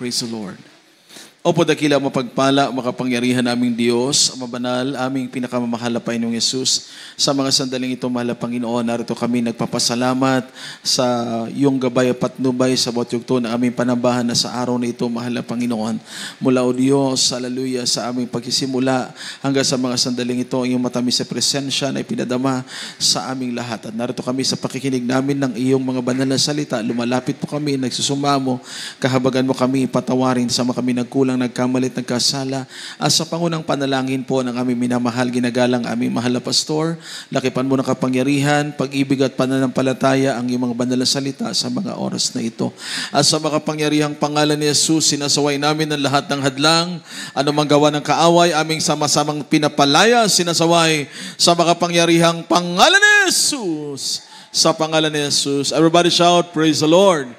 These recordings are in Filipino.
Praise the Lord. Opo, dakila mapagpala, makapangyarihan naming Diyos, mabanal, aming pinakamamahal na Panginoong Yesus. Sa mga sandaling ito, mahal na Panginoon, narito kami nagpapasalamat sa iyong gabay at patnubay sa bawat yugto na aming panambahan na sa araw na ito, mahal na Panginoon. Mula o Diyos, haleluya, sa aming pagsisimula hanggang sa mga sandaling ito, iyong matamis sa presensya na ipinadama sa aming lahat. At narito kami sa pakikinig namin ng iyong mga banal na salita. Lumalapit po kami, nagsusumamo, kahabagan mo kami, patawarin sa mga kami nagkulang, nagkamalit, nagkasala. At sa pangunang panalangin po ng aming minamahal, ginagalang aming mahal na pastor, lakipan mo ng kapangyarihan, pag-ibig at pananampalataya ang iyong mga banal na salita sa mga oras na ito. At sa makapangyarihang pangalan ni Jesus, sinasaway namin ang lahat ng hadlang, anumang gawa ng kaaway, aming sama-samang pinapalaya, sinasaway sa makapangyarihang pangalan ni Jesus. Sa pangalan ni Jesus. Everybody shout, praise the Lord.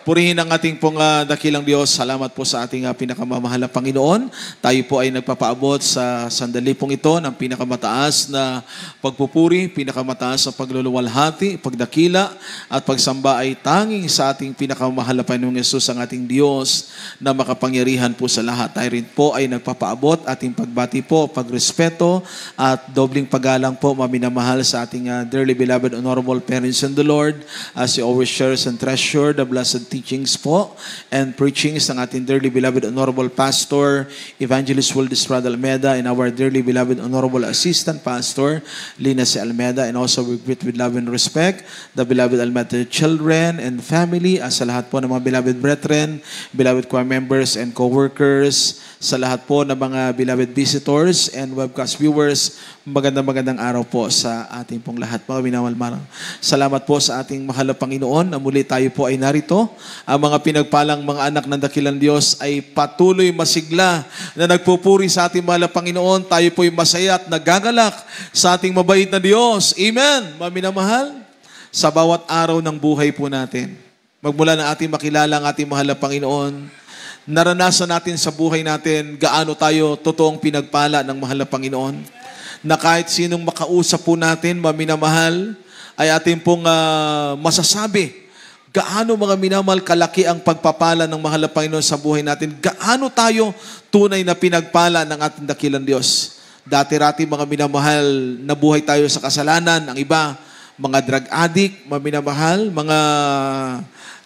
Purihin ang ating pong dakilang Diyos. Salamat po sa ating pinakamamahal na Panginoon. Tayo po ay nagpapaabot sa sandali pong ito ng pinakamataas na pagpupuri, pinakamataas na pagluluwalhati, pagdakila at pagsamba ay tanging sa ating pinakamamahal na Panginoong Yesus, ang ating Diyos na makapangyarihan po sa lahat. Tayo rin po ay nagpapaabot, ating pagbati po, pagrespeto at dobling paggalang po, maminamahal sa ating dearly beloved honorable parents in the Lord, as you always shares and treasure the blessed teachings po and preachings ng ating dearly beloved honorable pastor, Evangelist Wildes Rad Almeda, and our dearly beloved honorable assistant pastor, Lina C. Almeda, and also we greet with love and respect the beloved Almeda children and family, as sa lahat po ng mga beloved brethren, beloved choir members and co-workers, sa lahat po ng mga beloved visitors and webcast viewers, magandang araw po sa ating pong lahat. Mga minamahal, salamat po sa ating mahal na Panginoon na muli tayo po ay narito. Ang mga pinagpalang mga anak ng dakilang Diyos ay patuloy masigla na nagpupuri sa ating mahal na Panginoon. Tayo po ay masaya at nagagalak sa ating mabait na Diyos. Amen. Mga minamahal, sa bawat araw ng buhay po natin, magmula na ating makilala ang ating mahal na Panginoon, naranasan natin sa buhay natin gaano tayo totoong pinagpala ng mahal na Panginoon, na kahit sinong makausap po natin, maminamahal, ay ating pong masasabi gaano mga minamahal kalaki ang pagpapala ng mahal na Panginoon sa buhay natin, gaano tayo tunay na pinagpala ng ating dakilang Diyos. Dati-rati mga minamahal, nabuhay tayo sa kasalanan, ang iba, mga drug addict, mga minamahal, mga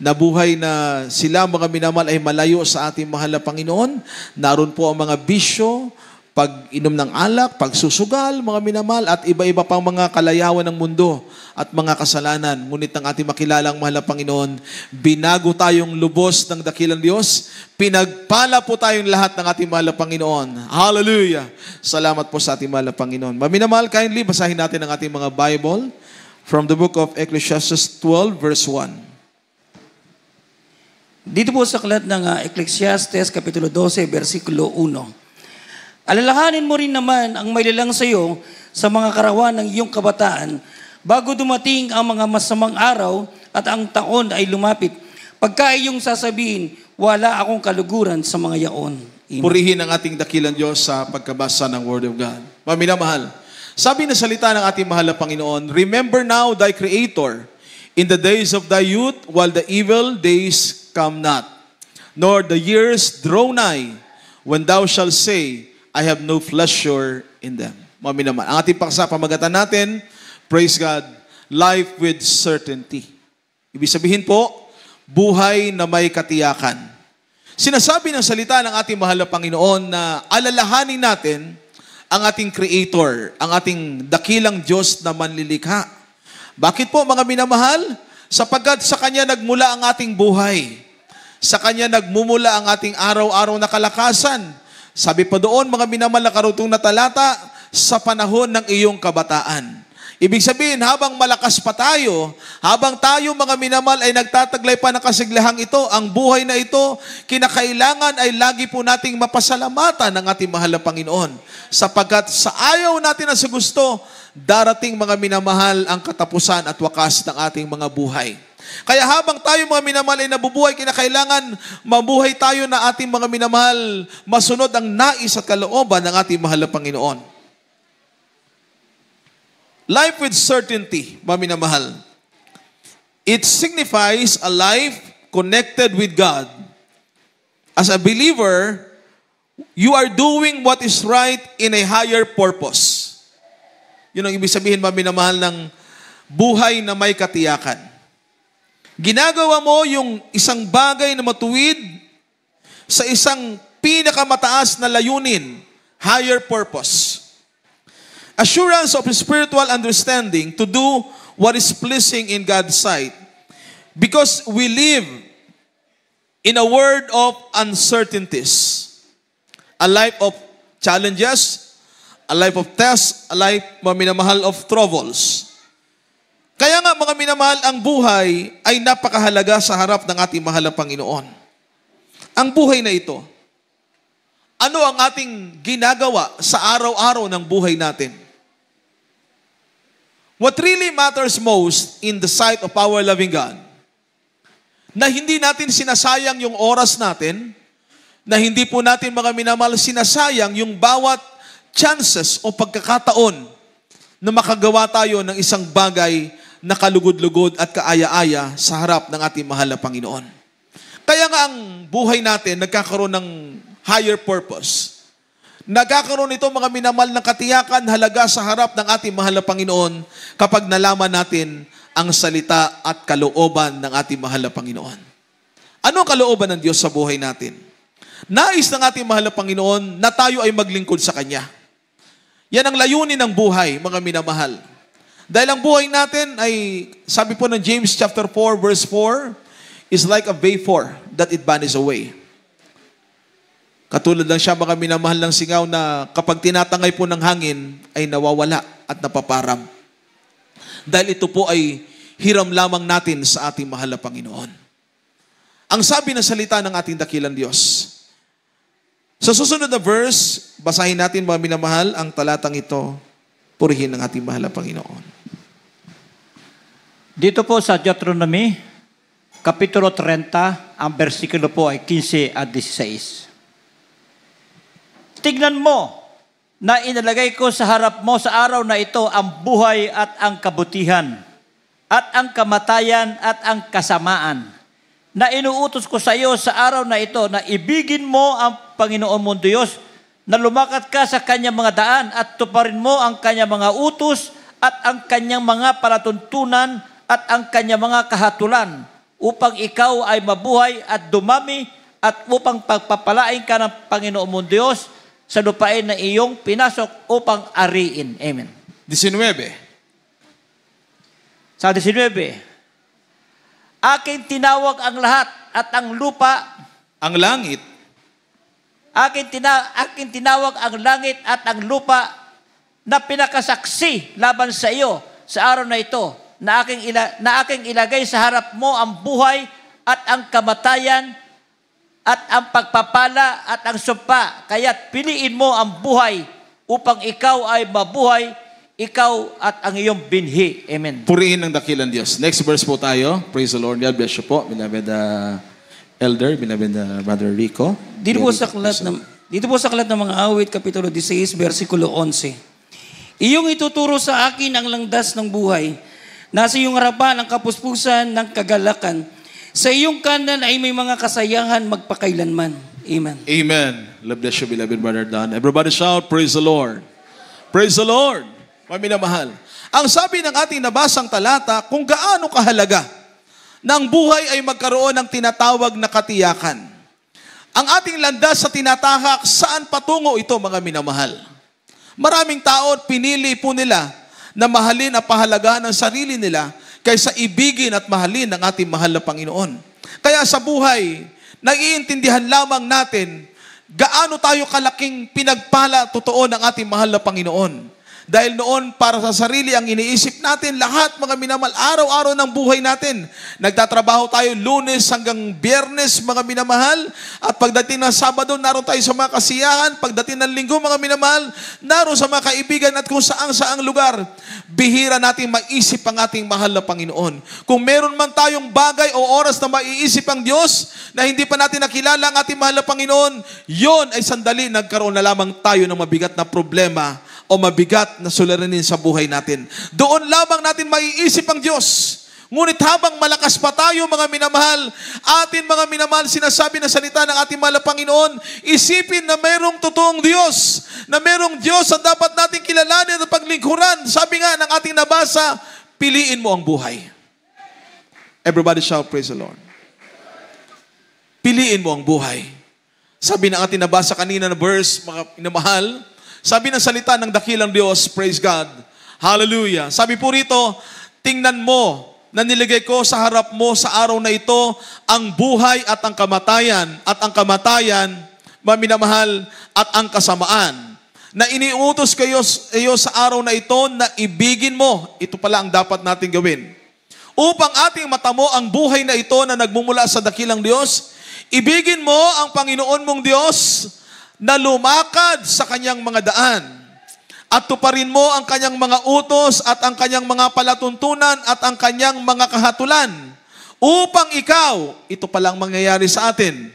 nabuhay na sila, mga minamahal, ay malayo sa ating mahal na Panginoon. Naroon po ang mga bisyo, pag-inom ng alak, pagsusugal, mga minamahal, at iba-iba pang mga kalayawan ng mundo at mga kasalanan. Ngunit ang ating makilalang mahal na Panginoon, binago tayong lubos ng dakilang Diyos, pinagpala po tayong lahat ng ating mahal na Panginoon. Hallelujah! Salamat po sa ating mahal na Panginoon. Maminamahal, kindly, basahin natin ang ating mga Bible from the book of Ecclesiastes 12, verse 1. Dito po sa aklat ng Ecclesiastes, Kapitulo 12, versikulo 1. Alalahanin mo rin naman ang mailalang sa iyo sa mga karawan ng iyong kabataan bago dumating ang mga masamang araw at ang taon ay lumapit. Pagka iyong sasabihin, wala akong kaluguran sa mga yaon. Amen. Purihin ang ating dakilang Diyos sa pagkabasa ng Word of God. Maminamahal, sabi na salita ng ating mahal na Panginoon, remember now thy Creator in the days of thy youth, while the evil days come not, nor the years draw nigh, when thou shalt say, I have no pleasure in them. Maminaman. Ang ating pamagatan natin, praise God, life with certainty. Ibig sabihin po, buhay na may katiyakan. Sinasabi ng salita ng ating mahal na Panginoon na alalahanin natin ang ating Creator, ang ating dakilang Diyos na manlilikha. Bakit po mga minamahal? Sapagkat sa Kanya nagmula ang ating buhay. Sa Kanya nagmumula ang ating araw-araw na kalakasan. Sabi pa doon, mga minamahal na karutong na talata, sa panahon ng iyong kabataan. Ibig sabihin, habang malakas pa tayo, habang tayo mga minamahal ay nagtataglay pa ng kasiglahang ito, ang buhay na ito, kinakailangan ay lagi po nating mapasalamatan ng ating mahal na Panginoon. Sapagkat sa ayaw natin na sa gusto, darating mga minamahal ang katapusan at wakas ng ating mga buhay. Kaya habang tayo mga minamahal ay nabubuhay, kinakailangan mabuhay tayo na ating mga minamahal, masunod ang nais at kalooban ng ating mahal na Panginoon. Life with certainty, mga minamahal. It signifies a life connected with God. As a believer, you are doing what is right in a higher purpose. Yun ang ibig sabihin, minamahal, ng buhay na may katiyakan. Ginagawa mo yung isang bagay na matuwid sa isang pinakamataas na layunin, higher purpose. Assurance of spiritual understanding to do what is pleasing in God's sight. Because we live in a world of uncertainties, a life of challenges, a life of tests, a life, mga minamahal, of troubles. Kaya nga, mga minamahal, ang buhay ay napakahalaga sa harap ng ating mahal na Panginoon. Ang buhay na ito, ano ang ating ginagawa sa araw-araw ng buhay natin? What really matters most in the sight of our loving God, na hindi natin sinasayang yung oras natin, na hindi po natin, mga minamahal, sinasayang yung bawat chances o pagkakataon na makagawa tayo ng isang bagay na kalugod-lugod at kaaya-aya sa harap ng ating mahal na Panginoon. Kaya nga ang buhay natin nagkakaroon ng higher purpose. Nagkakaroon ito, mga minamahal, ng katiyakan, halaga sa harap ng ating mahal na Panginoon kapag nalaman natin ang salita at kalooban ng ating mahal na Panginoon. Ano ang kalooban ng Diyos sa buhay natin? Nais ng ating mahal na Panginoon na tayo ay maglingkod sa Kanya. Yan ang layunin ng buhay, mga minamahal. Dahil ang buhay natin ay, sabi po ng James chapter 4, verse 4, is like a vapor that it vanishes away. Katulad lang siya, mga minamahal, ng singaw na kapag tinatangay po ng hangin ay nawawala at napaparam. Dahil ito po ay hiram lamang natin sa ating mahal na Panginoon. Ang sabi ng salita ng ating dakilang Diyos. Sa susunod na verse, basahin natin, mga minamahal, ang talatang ito, purihin ng ating mahal na Panginoon. Dito po sa Deuteronomy, Kapitulo 30, ang versikulo po ay 15 at 16. Tignan mo na inalagay ko sa harap mo sa araw na ito ang buhay at ang kabutihan, at ang kamatayan at ang kasamaan, na inuutos ko sa iyo sa araw na ito na ibigin mo ang Panginoon mong Diyos, na lumakad ka sa kanyang mga daan at tuparin mo ang kanyang mga utos at ang kanyang mga palatuntunan at ang kanyang mga kahatulan, upang ikaw ay mabuhay at dumami at upang pagpapalain ka ng Panginoon mong Diyos sa lupain na iyong pinasok upang ariin. Amen. 19. Sa 19, aking tinawag ang lahat at ang lupa, Ang langit, aking tinawag ang langit at ang lupa na pinakasaksi laban sa iyo sa araw na ito, na aking ilagay sa harap mo ang buhay at ang kamatayan at ang pagpapala at ang sumpa. Kaya't piliin mo ang buhay upang ikaw ay mabuhay, ikaw at ang iyong binhi. Amen. purihin ng dakilang Diyos. Next verse po tayo. Praise the Lord. God bless you po, beloved Elder, beloved Brother Rico. Dito po sa aklat ng mga awit, Kapitulo 16, versikulo 11. Iyong ituturo sa akin ang langdas ng buhay. Nasa iyong harapan ang kapuspusan ng kagalakan. Sa iyong kanan ay may mga kasayahan magpakailanman. Amen. Amen. God bless you, beloved Brother Don. Everybody shout, praise the Lord. Praise the Lord. Mga minamahal. Ang sabi ng ating nabasang talata, kung gaano kahalaga na ang buhay ay magkaroon ng tinatawag na katiyakan. Ang ating landas sa tinatahak, saan patungo ito, mga minamahal? Maraming tao, pinili po nila na mahalin at pahalagahan ang sarili nila kaysa ibigin at mahalin ang ating mahal na Panginoon. Kaya sa buhay, naiintindihan lamang natin gaano tayo kalaking pinagpala totoo ng ating mahal na Panginoon. Dahil noon, para sa sarili ang iniisip natin, lahat, mga minamahal, araw-araw ng buhay natin. Nagtatrabaho tayo Lunes hanggang Biyernes, mga minamahal. At pagdating ng Sabado, naroon tayo sa mga kasiyahan. Pagdating ng Linggo, mga minamahal, naroon sa mga kaibigan at kung saang lugar. Bihira natin maisip ang ating mahal na Panginoon. Kung meron man tayong bagay o oras na maiisip ang Diyos na hindi pa natin nakilala ang ating mahal na Panginoon, yon ay sandali nagkaroon na lamang tayo ng mabigat na problema o mabigat na suliranin sa buhay natin. Doon lamang natin maiisip ang Diyos. Ngunit habang malakas pa tayo, mga minamahal, mga minamahal, sinasabi na salita ng ating mahal na Panginoon, isipin na mayroong totoong Diyos, na mayroong Diyos na dapat nating kilalanin at paglingkuran. Sabi nga ng ating nabasa, piliin mo ang buhay. Everybody shout, praise the Lord. Piliin mo ang buhay. Sabi ng ating nabasa kanina na verse, mga minamahal, sabi ng salita ng dakilang Diyos, praise God, hallelujah. Sabi po rito, tingnan mo na nilagay ko sa harap mo sa araw na ito ang buhay at ang kamatayan, maminamahal, at ang kasamaan. Na iniutos kayo sa araw na ito na ibigin mo. Ito pala ang dapat natin gawin. Upang ating matamo ang buhay na ito na nagmumula sa dakilang Diyos, ibigin mo ang Panginoon mong Diyos na lumakad sa kanyang mga daan. At tuparin mo ang kanyang mga utos at ang kanyang mga palatuntunan at ang kanyang mga kahatulan. Upang ikaw, ito palang mangyayari sa atin,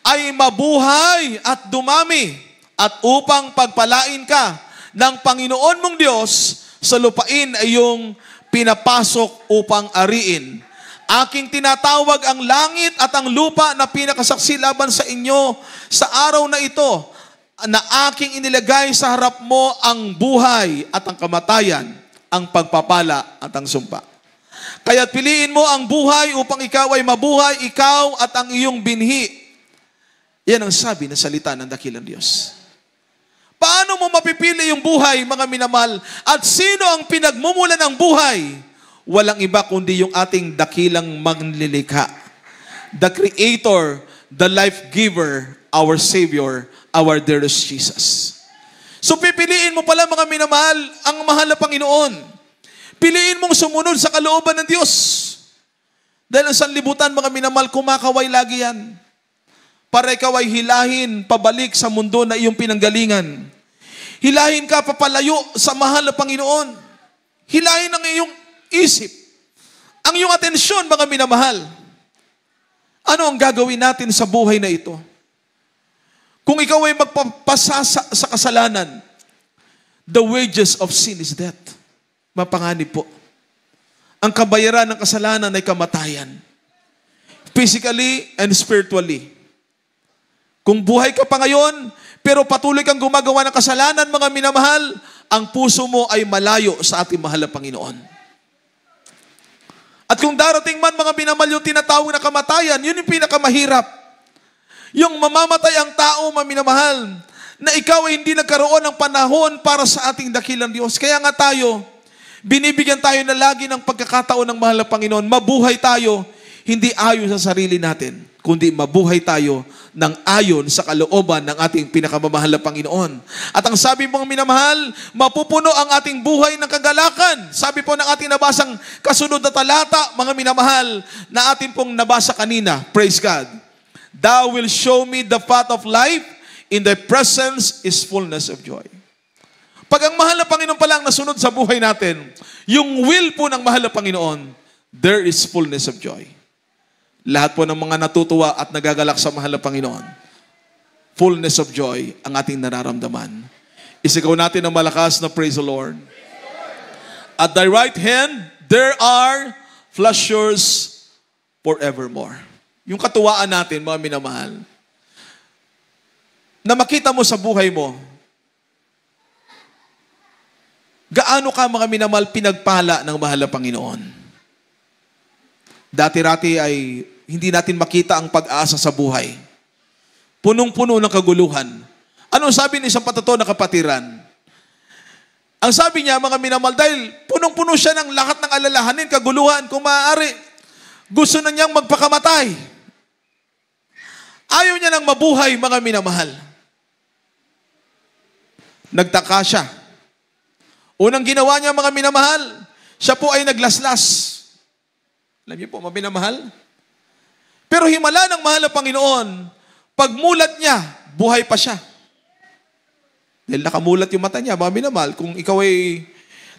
ay mabuhay at dumami. At upang pagpalain ka ng Panginoon mong Diyos sa lupain ay iyong pinapasok upang ariin. Aking tinatawag ang langit at ang lupa na pinakasaksi laban sa inyo sa araw na ito, na aking inilagay sa harap mo ang buhay at ang kamatayan, ang pagpapala at ang sumpa. Kaya't piliin mo ang buhay upang ikaw ay mabuhay, ikaw at ang iyong binhi. Yan ang sabi ng salita ng dakilang Diyos. Paano mo mapipili yung buhay, mga minamahal? At sino ang pinagmumula ng buhay? Walang iba kundi yung ating dakilang manglilikha. The Creator, the Life Giver, our Savior, our dearest Jesus. So pipiliin mo pala, mga minamahal, ang mahal na Panginoon. Piliin mong sumunod sa kalooban ng Diyos. Dahil ang sanlibutan, mga minamahal, kumakaway lagi yan. Para ikaw ay hilahin pabalik sa mundo na iyong pinanggalingan. Hilahin ka papalayo sa mahal na Panginoon. Hilahin ang iyong isip, ang iyong atensyon, mga minamahal. Ano ang gagawin natin sa buhay na ito? Kung ikaw ay magpapasa sa kasalanan, the wages of sin is death. Mapanganib po. Ang kabayaran ng kasalanan ay kamatayan. Physically and spiritually. Kung buhay ka pa ngayon, pero patuloy kang gumagawa ng kasalanan, mga minamahal, ang puso mo ay malayo sa ating mahal na Panginoon. At kung darating man, mga minamahal, yung tinatawag na kamatayan, yun yung pinakamahirap. Yung mamamatay ang tao, maminamahal, na ikaw ay hindi nagkaroon ng panahon para sa ating dakilang Diyos. Kaya nga tayo, binibigyan tayo na lagi ng pagkakataon ng mahal na Panginoon. Mabuhay tayo, hindi ayon sa sarili natin, kundi mabuhay tayo ng ayon sa kalooban ng ating pinakamamahal na Panginoon. At ang sabi mong minamahal, mapupuno ang ating buhay ng kagalakan. Sabi po ng ating nabasang kasunod na talata, mga minamahal, na ating pong nabasa kanina, praise God. Thou will show me the path of life, in thy presence is fullness of joy. Pag ang mahal na Panginoon pala ang nasunod sa buhay natin, yung will po ng mahal na Panginoon, there is fullness of joy. Lahat po ng mga natutuwa at nagagalak sa mahal na Panginoon, fullness of joy ang ating nararamdaman. Isigaw natin ng malakas na praise the Lord. At thy right hand, there are pleasures forevermore. Yung katuwaan natin, mga minamahal, na makita mo sa buhay mo, gaano ka, mga minamahal, pinagpala ng mahal na Panginoon. Dati-rati ay hindi natin makita ang pag-asa sa buhay. Punong-puno ng kaguluhan. Ano sabi ni isang patato na kapatiran? Ang sabi niya, mga minamahal, dahil punong-puno siya ng lahat ng alalahanin, kaguluhan, kung maaari, gusto na niyang magpakamatay. Ayaw niya ng mabuhay, mga minamahal. Nagtaka siya. Unang ginawa niya, mga minamahal, siya po ay naglaslas. Alam niyo po, mga minamahal? Pero himala ng mahal na Panginoon, pagmulat niya, buhay pa siya. Dahil nakamulat yung mata niya, mga minamahal, kung ikaw ay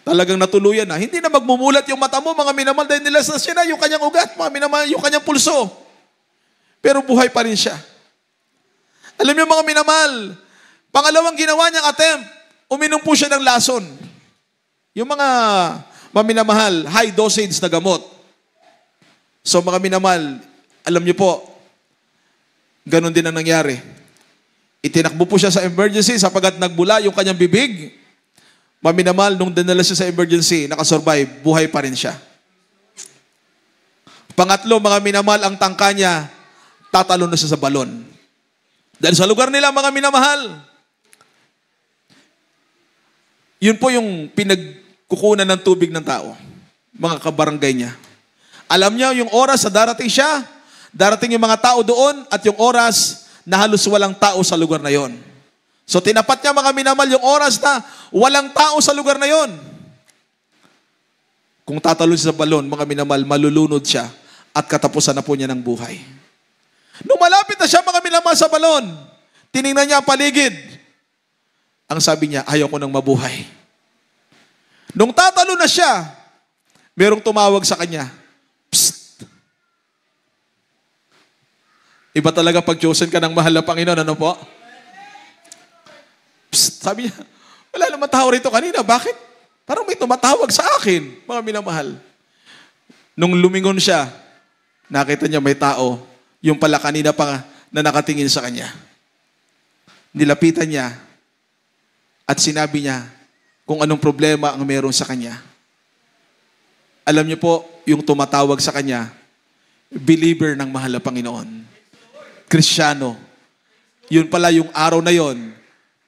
talagang natuluyan na, hindi na magmumulat yung mata mo, mga minamahal, dahil nilaslas siya na yung kanyang ugat, mga minamahal, yung kanyang pulso. Pero buhay pa rin siya. Alam niyo, mga minamahal, pangalawang ginawa niyang attempt, uminom po siya ng lason. Yung mga maminamahal, high dosage na gamot. So mga minamahal, alam niyo po, ganun din ang nangyari. Itinakbo po siya sa emergency sapagat nagbula yung kanyang bibig. Maminamal, nung dinala siya sa emergency, nakasurvive, buhay pa rin siya. Pangatlo, mga minamahal, ang tangka niya, tatalo na siya sa balon. Dahil sa lugar nila, mga minamahal, yun po yung pinagkukunan ng tubig ng tao, mga kabarangay niya. Alam niya yung oras na darating siya, darating yung mga tao doon, at yung oras na halos walang tao sa lugar na yon. So tinapat niya, mga minamahal, yung oras na walang tao sa lugar na yon. Kung tatalo siya sa balon, mga minamahal, malulunod siya at katapusan na po niya ng buhay. Nung malapit na siya, mga minamahal, sa balon, tiningnan niya ang paligid. Ang sabi niya, ayaw ko nang mabuhay. Nung tatalo na siya, merong tumawag sa kanya, "Psst." Iba talaga pag chosen ka ng mahal na Panginoon, ano po? Psst, sabi niya, wala naman tao rito kanina. Bakit? Parang may tumatawag sa akin, mga minamahal. Nung lumingon siya, nakita niya may tao, yung pala kanina pa na nakatingin sa kanya. Nilapitan niya at sinabi niya kung anong problema ang meron sa kanya. Alam niyo po, yung tumatawag sa kanya, believer ng mahal na Panginoon. Kristiyano. Yun pala yung araw na yon.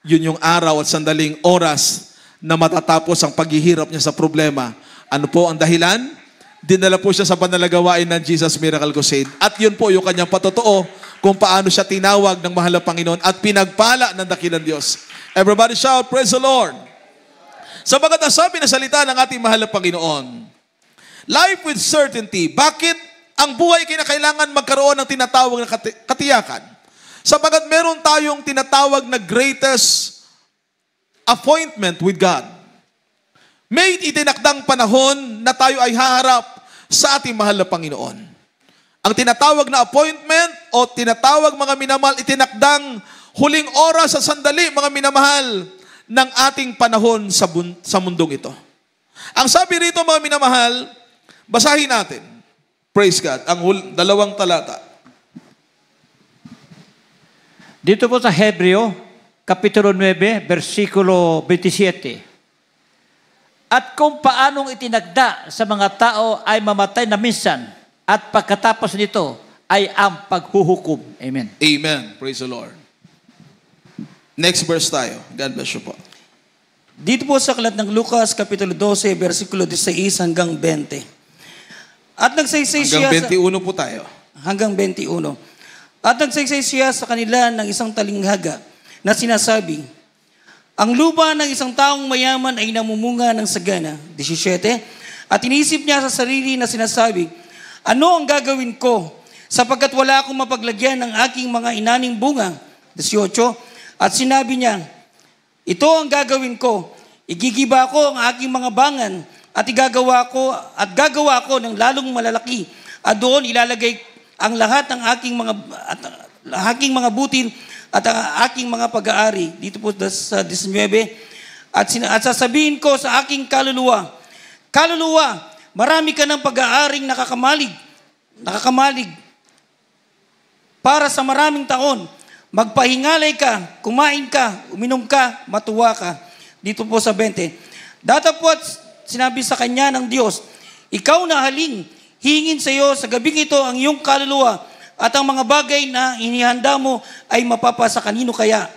Yun yung araw at sandaling oras na matatapos ang paghihirap niya sa problema. Ano po ang dahilan? Dinala po siya sa panalagawain ng Jesus Miracle Crusade. At yun po yung kanyang patotoo kung paano siya tinawag ng mahal na Panginoon at pinagpala ng dakilang Diyos. Everybody shout, praise the Lord. Sabagat ang sabi na salita ng ating mahal na Panginoon, life with certainty. Bakit ang buhay kinakailangan magkaroon ng tinatawag na katiyakan? Sabagat meron tayong tinatawag na greatest appointment with God. May itinakdang panahon na tayo ay haharap sa ating mahal na Panginoon. Ang tinatawag na appointment o tinatawag, mga minamahal, itinakdang huling oras sa sandali, mga minamahal, ng ating panahon sa mundong ito. Ang sabi rito, mga minamahal, basahin natin. Praise God. Ang dalawang talata. Dito po sa Hebreo, Kapitulo 9, versikulo 27. At kung paanong itinagda sa mga tao ay mamatay na minsan, at pagkatapos nito ay ang paghuhukom. Amen. Amen. Praise the Lord. Next verse tayo. God bless you po. Dito po sa aklat ng Lucas, Kapitulo 12, versikulo 16 hanggang 20. At nagsaysay siya Hanggang 21 po tayo. hanggang 21. At nagsaysay siya sa kanila ng isang talinghaga na sinasabi, ang lupa ng isang taong mayaman ay namumunga ng sagana. 17. At inisip niya sa sarili na sinasabi, ano ang gagawin ko sapagkat wala akong mapaglagyan ng aking mga inaning bunga? 18. At sinabi niya, ito ang gagawin ko, igigiba ko ang aking mga bangan at gagawa ko ng lalong malalaki at doon ilalagay ang lahat ng aking mga butil at ang aking mga pag-aari. Dito po sa 19. At sasabihin ko sa aking kaluluwa, marami ka ng pag-aaring nakakamalig para sa maraming taon. Magpahingalay ka, kumain ka, uminom ka, matuwa ka. Dito po sa 20. Datapwat sinabi sa kanya ng Diyos, ikaw na haling, hingin sa iyo sa gabing ito ang iyong kaluluwa at ang mga bagay na inihanda mo ay mapapasa kanino kaya.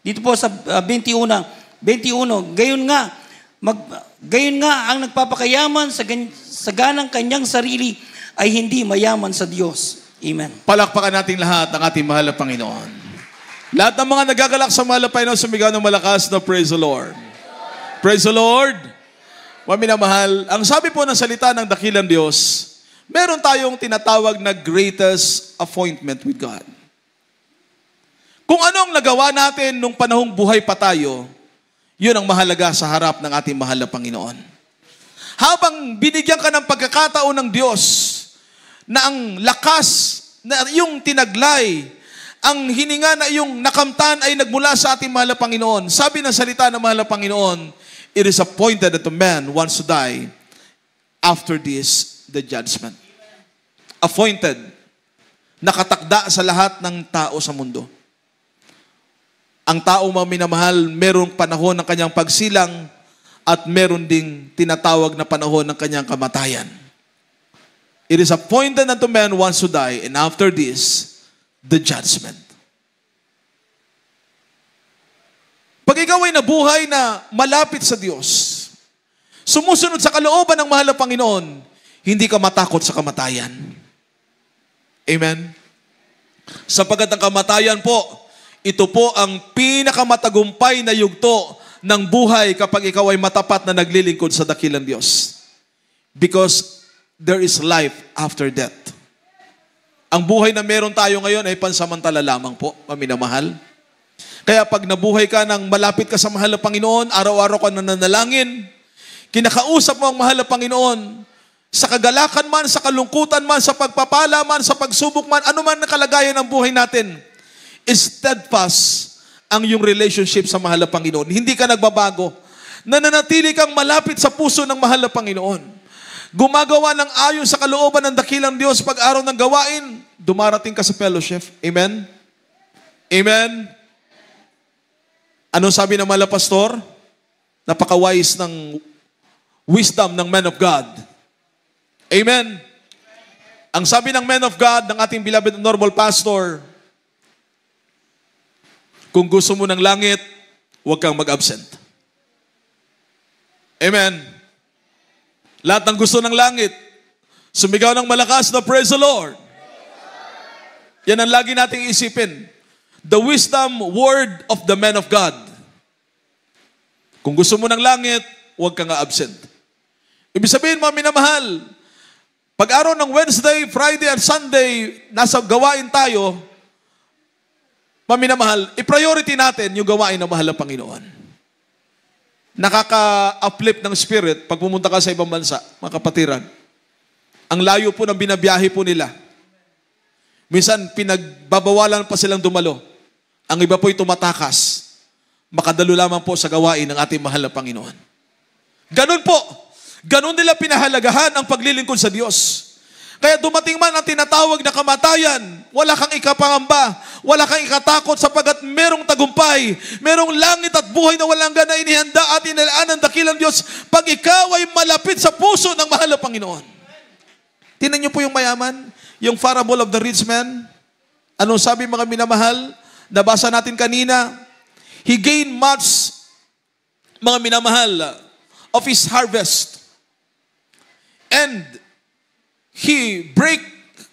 Dito po sa 21, gayon nga ang nagpapakayaman sa ganang kanyang sarili ay hindi mayaman sa Diyos. Amen. Palakpakan natin lahat ang ating mahal na Panginoon. Lahat ng mga nagagalak sa mahal na Panginoon, sumigaw ng malakas na praise the Lord. Praise the Lord. Maminamahal, ang sabi po ng salita ng dakilang Diyos, meron tayong tinatawag na greatest appointment with God. Kung anong nagawa natin nung panahong buhay pa tayo, yun ang mahalaga sa harap ng ating mahal na Panginoon. Habang binigyan ka ng pagkakataon ng Diyos na ang lakas na iyong tinaglay, ang hininga na iyong nakamtan ay nagmula sa ating mahal na Panginoon. Sabi ng salita ng mahal na Panginoon, it is appointed that a man wants to die. After this, the judgment. appointed, nakatakda sa lahat ng tao sa mundo. Ang tao mga minamahal, merong panahon ng kanyang pagsilang at meron ding tinatawag na panahon ng kanyang kamatayan. It is appointed unto man once to die, and after this, the judgment. Pag ikaw ay nabuhay na malapit sa Diyos, sumusunod sa kalooban ng mahal na Panginoon, hindi ka matakot sa kamatayan. Amen? Sapagkat ang kamatayan po, ito po ang pinakamatagumpay na yugto ng buhay kapag ikaw ay matapat na naglilingkod sa dakilang Diyos. Because there is life after death. Ang buhay na meron tayo ngayon ay pansamantala lamang po, paminamahal. Kaya pag nabuhay ka ng malapit ka sa mahal na Panginoon, araw-araw ka nananalangin, kinakausap mo ang mahal na Panginoon, sa kagalakan man, sa kalungkutan man, sa pagpapala man, sa pagsubok man, ano man ang kalagayan ng buhay natin, steadfast ang iyong relationship sa mahal na Panginoon. Hindi ka nagbabago. Nananatili kang malapit sa puso ng mahal na Panginoon. Gumagawa ng ayon sa kalooban ng dakilang Diyos pag araw ng gawain, dumarating ka sa fellowship. Amen? Amen? Anong sabi ng mahal na pastor? Napaka-wise ng wisdom ng man of God. Amen. Ang sabi ng man of God, ng ating beloved normal pastor, kung gusto mo ng langit, huwag kang mag-absent. Amen. Lahat ng gusto ng langit, sumigaw ng malakas na praise the Lord. Yan ang lagi nating isipin. The wisdom word of the man of God. Kung gusto mo ng langit, huwag kang absent. Ibig sabihin, mga minamahal, pag araw ng Wednesday, Friday, at Sunday, nasa gawain tayo, maminamahal, i-priority natin yung gawain ng mahal na Panginoon. Nakaka-uplift ng spirit pag pumunta ka sa ibang bansa, mga kapatiran. Ang layo po ng binabiyahe po nila. Minsan, pinagbabawalan pa silang dumalo. Ang iba po'y tumatakas. Makadalo lamang po sa gawain ng ating mahal na Panginoon. Ganun po. Ganon nila pinahalagahan ang paglilingkod sa Diyos. Kaya dumating man ang tinatawag na kamatayan, wala kang ikapangamba, wala kang ikatakot sapagkat merong tagumpay, merong langit at buhay na walang gana inihanda at inilaan ng dakilang Diyos pag ikaw ay malapit sa puso ng mahal na Panginoon. Tingnan niyo po yung mayaman, yung parable of the rich man. Anong sabi mga minamahal? Nabasa natin kanina, he gained much, mga minamahal, of his harvest. And he break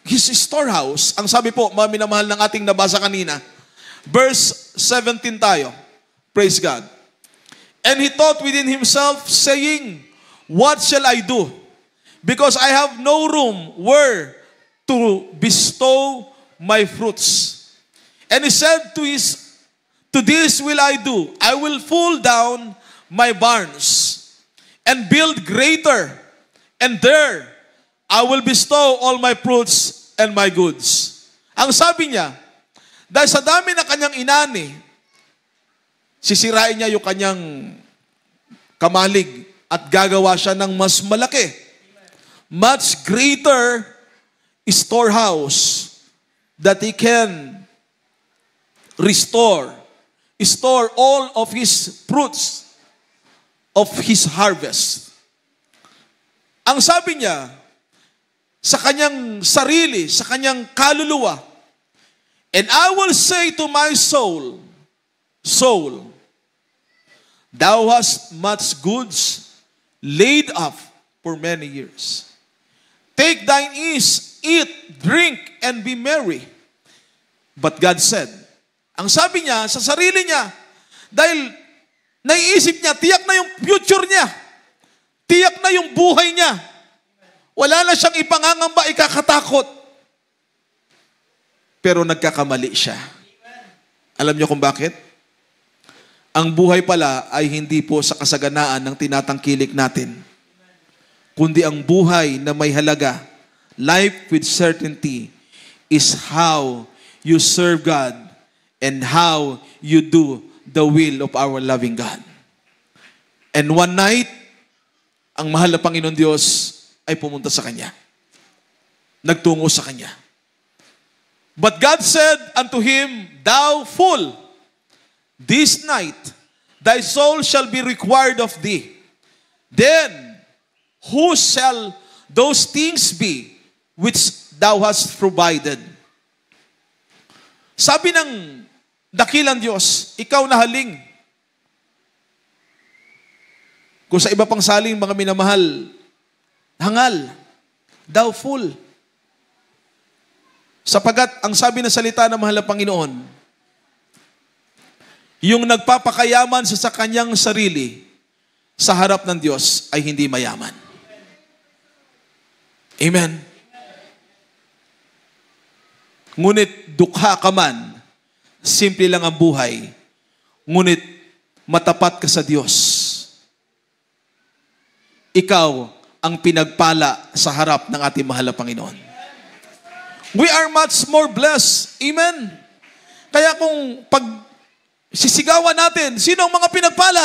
his storehouse. Ang sabi po, mga minamahal ng ating nabasa kanina, verse 17 tayo. Praise God. And he thought within himself, saying, what shall I do? Because I have no room where to bestow my fruits. And he said to this will I do. I will pull down my barns and build greater. And there, I will bestow all my fruits and my goods. Ang sabi niya, dahil sa dami na kanyang inani, sisirain niya yung kanyang kamalig at gagawa siya ng mas malaki. Much greater storehouse that he can store all of his fruits of his harvest. Ang sabi niya, sa kanyang sarili, sa kanyang kaluluwa, and I will say to my soul, soul, thou hast much goods laid up for many years. Take thine ease, eat, drink, and be merry. But God said, ang sabi niya sa sarili niya, dahil naiisip niya, tiyak na yung future niya, tiyak na yung buhay niya. Wala na siyang ipangangamba, ikakatakot. Pero nagkakamali siya. Alam niyo kung bakit? Ang buhay pala ay hindi po sa kasaganaan ng tinatangkilik natin, kundi ang buhay na may halaga, life with certainty, is how you serve God and how you do the will of our loving God. And one night, ang mahal na Panginoon Diyos ay pumunta sa Kanya. nagtungo sa kanya. But God said unto him, Thou fool, this night thy soul shall be required of thee. Then whose shall those things be which thou hast provided? Sabi ng dakilang Diyos, ikaw na haling. Kung sa iba pang saling, mga minamahal, hangal, thou fool. Sapagat ang sabi ng salita ng mahal na Panginoon, yung nagpapakayaman sa kanyang sarili sa harap ng Diyos ay hindi mayaman. Amen. Ngunit dukha ka man, simple lang ang buhay, ngunit matapat ka sa Diyos. Ikaw ang pinagpala sa harap ng ating mahal na Panginoon. We are much more blessed. Amen. Kaya kung pag sisigawan natin, sino ang mga pinagpala?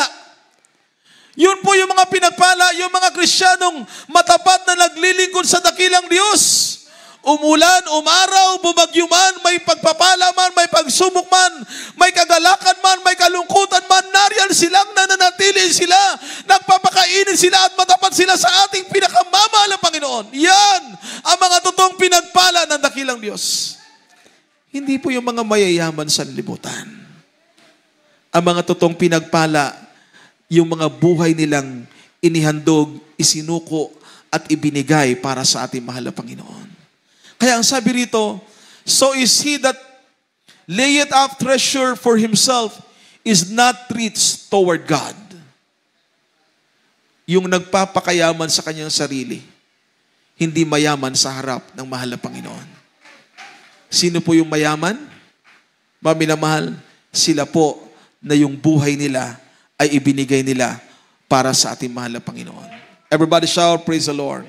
Yun po yung mga pinagpala, yung mga Kristiyanong matapat na naglilingkod sa dakilang Diyos. Umulan, umaraw, bumagyo man, may pagpapala man, may pagsubok man, may kagalakan man, may kalungkutan man, nariyan silang nananatili sila, nagpapakainin sila at matapat sila sa ating pinakamamahal na Panginoon. Yan ang mga totoong pinagpala ng dakilang Diyos. Hindi po yung mga mayayaman sa libutan. Ang mga totoong pinagpala, yung mga buhay nilang inihandog, isinuko, at ibinigay para sa ating mahal na Panginoon. Kaya ang sabi rito, so is he that layeth up treasure for himself is not rich toward God. Yung nagpapakayaman sa kanyang sarili, hindi mayaman sa harap ng mahal na Panginoon. Sino po yung mayaman? Maminamahal, sila po na yung buhay nila ay ibinigay nila para sa ating mahal na Panginoon. Everybody shout, praise the Lord.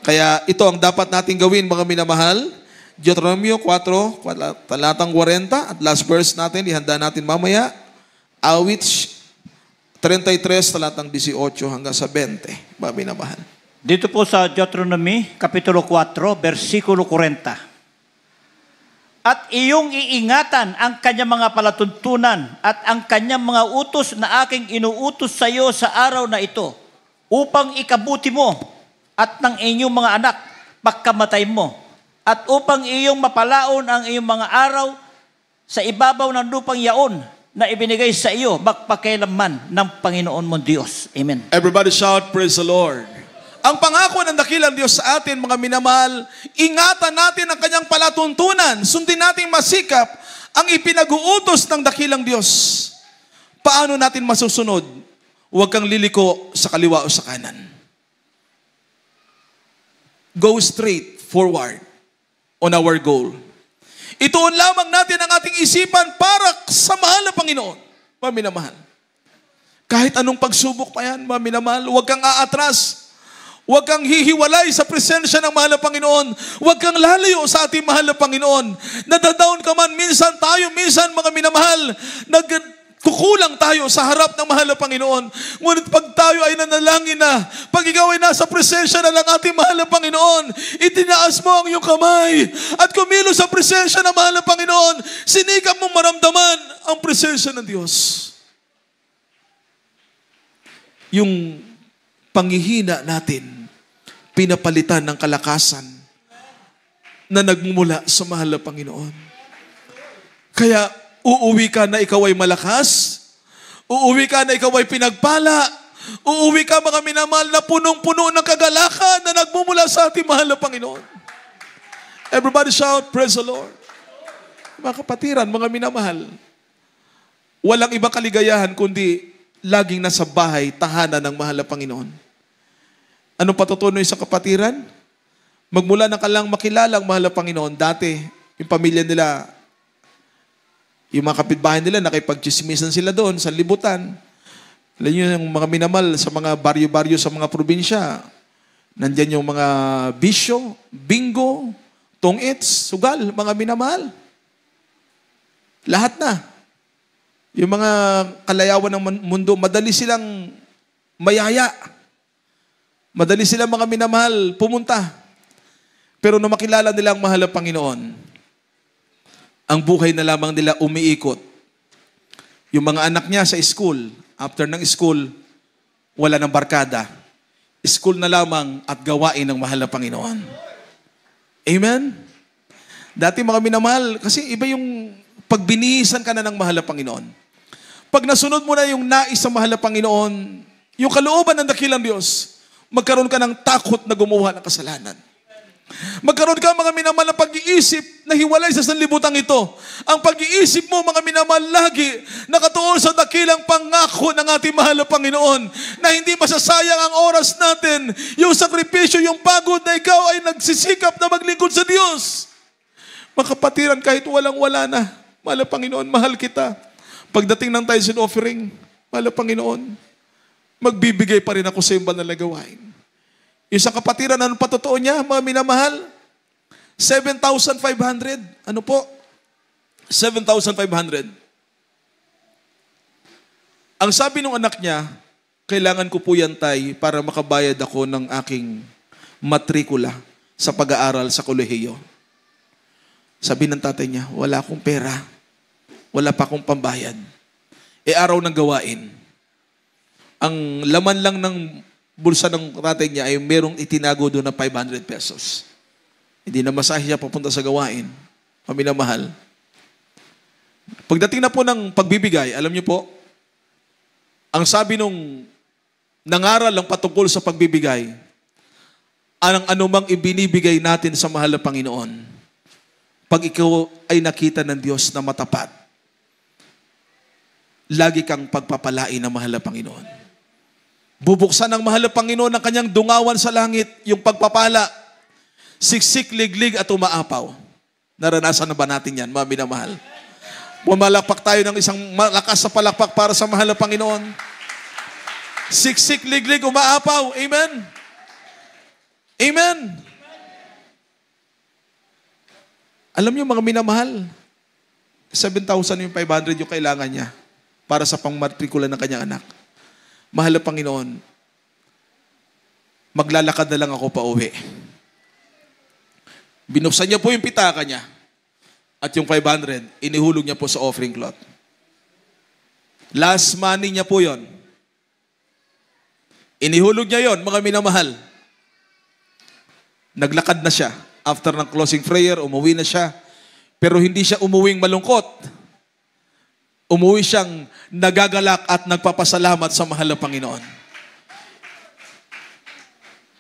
Kaya ito ang dapat nating gawin, mga minamahal. Deuteronomio 4, talatang 40, at last verse natin, ihanda natin mamaya. Awit 33, talatang 18 hanggang sa 20, mga minamahal. Dito po sa Deuteronomy, Kapitulo 4, versikulo 40. At iyong iingatan ang kanyang mga palatuntunan at ang kanyang mga utos na aking inuutos sa iyo sa araw na ito, upang ikabuti mo at ng inyong mga anak, pagkamatay mo, at upang iyong mapalaon ang iyong mga araw sa ibabaw ng lupang yaon na ibinigay sa iyo magpakailanman ng Panginoon mong Diyos. Amen. Everybody shout, praise the Lord. Ang pangako ng dakilang Diyos sa atin, mga minamahal, ingatan natin ang kanyang palatuntunan, sundin natin masikap ang ipinag-uutos ng dakilang Diyos. Paano natin masusunod? Huwag kang liliko sa kaliwa o sa kanan. Go straight forward on our goal. Ituon lamang natin ang ating isipan para sa mahal na Panginoon. Mga minamahal. Kahit anong pagsubok pa yan, mga minamahal, huwag kang aatras. Huwag kang hihiwalay sa presensya ng mahal na Panginoon. Huwag kang lalayo sa ating mahal na Panginoon. Nadadown ka man, minsan tayo, minsan mga minamahal, kukulang tayo sa harap ng mahal na Panginoon. Ngunit pag tayo ay nanalangin na, pag ikaw ay nasa presensya na ng ating mahal na Panginoon, itinaas mo ang iyong kamay at kumilos sa presensya ng mahal na Panginoon, sinikap mong maramdaman ang presensya ng Diyos. Yung panghihina natin, pinapalitan ng kalakasan na nagmumula sa mahal na Panginoon. Kaya, uuwi ka na ikaw ay malakas. Uuwi ka na ikaw ay pinagpala. Uuwi ka, mga minamahal, na punong-puno ng kagalakan na nagmumula sa ating mahal na Panginoon. Everybody shout, praise the Lord. Mga kapatiran, mga minamahal, walang ibang kaligayahan kundi laging nasa bahay, tahanan ng mahal na Panginoon. Anong patutunoy sa kapatiran? Magmula na ka lang makilala ang mahal na Panginoon. Dati, yung pamilya nila, yung mga kapitbahay nila, nakipagchismisan sila doon sa libutan. Alam nyo yung mga minamal sa mga baryo-baryo sa mga probinsya. Nandyan yung mga bisyo, bingo, tong-its, sugal, mga minamahal. Lahat na. Yung mga kalayawan ng mundo, madali silang mayaya. Madali silang mga minamahal pumunta. Pero nung makilala nila ang mahal na Panginoon, ang buhay na lamang nila umiikot. Yung mga anak niya sa school, after ng school, wala ng barkada. School na lamang at gawain ng mahal na Panginoon. Amen? Dati mga minamahal, kasi iba yung pagbinihisan ka na ng mahal na Panginoon. Pag nasunod mo na yung nais sa mahal na Panginoon, yung kalooban ng dakilang Diyos, magkaroon ka ng takot na gumawa ng kasalanan. Magkaroon ka mga minamahal ng pag-iisip na hiwalay sa sanlibutan ito. Ang pag-iisip mo mga minamahal lagi nakatuon sa dakilang pangako ng ating mahal na Panginoon na hindi masasayang ang oras natin, yung sakripisyo, yung pagod na ikaw ay nagsisikap na maglingkod sa Diyos. Makapatiran kahit walang-wala na, mahal na Panginoon, mahal kita. Pagdating ng tithes and offering, mahal na Panginoon, magbibigay pa rin ako sa iyong banal na gawain. Isang kapatiran, anong patotoo niya, mga minamahal? 7,500. Ano po? 7,500. Ang sabi ng anak niya, kailangan ko po yan, tay, para makabayad ako ng aking matrikula sa pag-aaral sa kolehiyo. Sabi ng tatay niya, wala akong pera. Wala pa akong pambayad. Araw ng gawain. Ang laman lang ng bulsa ng tatay niya ay merong itinago doon na 500 pesos. Hindi na masahe siya papunta sa gawain. Paminamahal. Pagdating na po ng pagbibigay, alam niyo po, ang sabi nung nangaral lang patungkol sa pagbibigay, ang anumang ibinibigay natin sa mahal na Panginoon, pag ikaw ay nakita ng Diyos na matapat, lagi kang pagpapalain ng mahal na Panginoon. Bubuksan ng mahal na Panginoon ang kanyang dungawan sa langit, yung pagpapala, siksik, liglig at umaapaw. Naranasan na ba natin yan, mga minamahal? Pumalakpak tayo ng isang malakas na palakpak para sa mahal na Panginoon. Siksik, liglig, umaapaw. Amen? Amen? Alam niyo mga minamahal, 7,000 yung 500 yung kailangan niya para sa pangmatrikula ng kanyang anak. Mahal na Panginoon, maglalakad na lang ako pa uwi. Binuksan niya po yung pitaka niya at yung 500, inihulog niya po sa offering cloth. Last money niya po yon. Inihulog niya yon, mga minamahal. Naglakad na siya. After ng closing prayer, umuwi na siya. Pero hindi siya umuwing malungkot. Umuwi siyang nagagalak at nagpapasalamat sa mahal na Panginoon.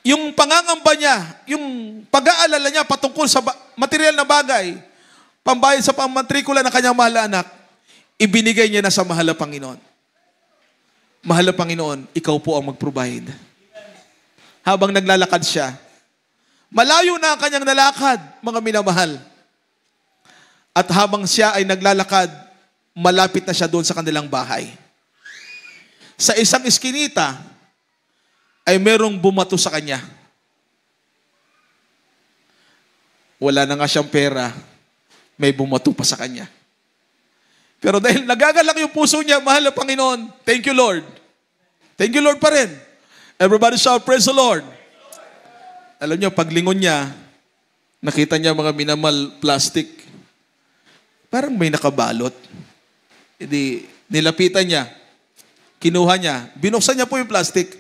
Yung pangangamba niya, yung pag-aalala niya patungkol sa material na bagay, pambayad sa pamatrikula ng kanyang mahal na anak, ibinigay niya na sa mahal na Panginoon. Mahal na Panginoon, ikaw po ang mag-provide. Habang naglalakad siya, malayo na ang kanyang nalakad, mga minamahal. At habang siya ay naglalakad, malapit na siya doon sa kanilang bahay. Sa isang iskinita, ay merong bumato sa kanya. Wala na nga siyang pera, may bumato pa sa kanya. Pero dahil nagagalak yung puso niya, mahal na Panginoon, thank you Lord. Thank you Lord pa rin. Everybody shout, praise the Lord. Alam niyo, paglingon niya, nakita niya mga minamal plastic. Parang may nakabalot. Hindi, nilapitan niya. Kinuha niya. Binuksan niya po yung plastic.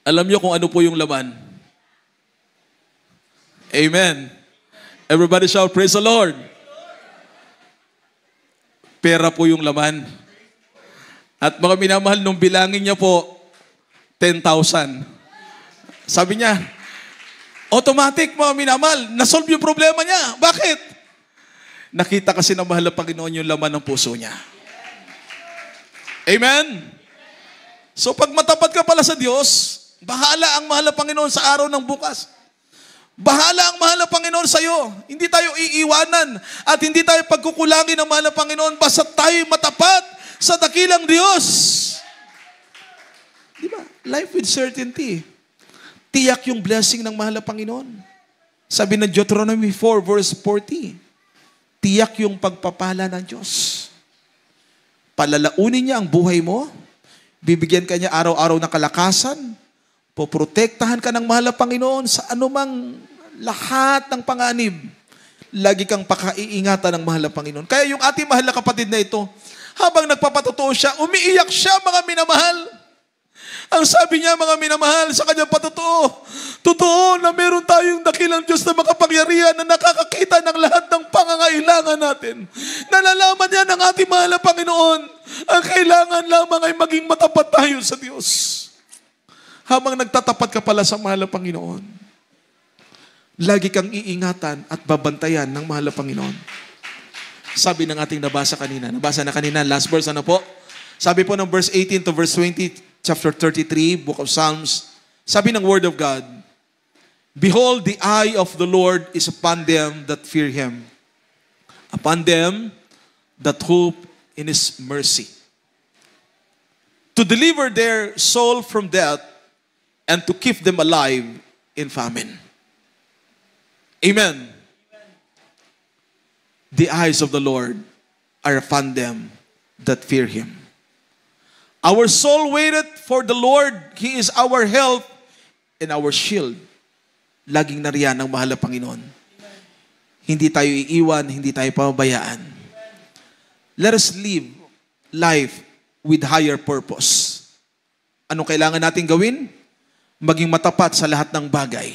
Alam niyo kung ano po yung laman. Amen. Everybody shout, praise the Lord. Pera po yung laman. At mga minamahal, nung bilangin niya po, 10,000. Sabi niya, automatic mga minamahal, nasolve yung problema niya. Bakit? Nakita kasi na mahal na Panginoon yung laman ng puso niya. Amen? So pag matapat ka pala sa Diyos, bahala ang mahal na Panginoon sa araw ng bukas. Bahala ang mahal na Panginoon sa iyo. Hindi tayo iiwanan at hindi tayo pagkukulangin ng mahal na Panginoon basta tayo matapat sa dakilang Diyos. Di ba? Life with certainty. Tiyak yung blessing ng mahal na Panginoon. Sabi ng Deuteronomy 4 verse 40, tiyak yung pagpapala ng Diyos. Palalaunin niya ang buhay mo, bibigyan ka niya araw-araw ng kalakasan, poprotektahan ka ng mahal na Panginoon sa anumang lahat ng panganib, lagi kang pakaiingatan ng mahal na Panginoon. Kaya yung ating mahal na kapatid na ito, habang nagpapatotoo siya, umiiyak siya, mga minamahal. Ang sabi niya, mga minamahal, sa kanyang patotoo, totoo na meron tayong dakilang Diyos na makapangyarihan na nakakakita ng lahat ng pangangailangan natin. Nalalaman niya ng ating mahal na Panginoon, ang kailangan lamang ay maging matapat tayo sa Diyos. Habang nagtatapat ka pala sa mahal na Panginoon, lagi kang iingatan at babantayan ng mahal na Panginoon. Sabi ng ating nabasa na kanina, last verse, ano po? Sabi po ng verse 18 to verse 20, chapter 33, book of Psalms, sabi ng Word of God, behold, the eye of the Lord is upon them that fear Him, upon them that hope in His mercy, to deliver their soul from death and to keep them alive in famine. Amen. The eyes of the Lord are upon them that fear Him. Our soul waited for the Lord. He is our help and our shield. Laging nariyan ang mahal na Panginoon. Hindi tayo iiwan, hindi tayo pababayaan. Let us live life with higher purpose. Anong kailangan natin gawin? Maging matapat sa lahat ng bagay.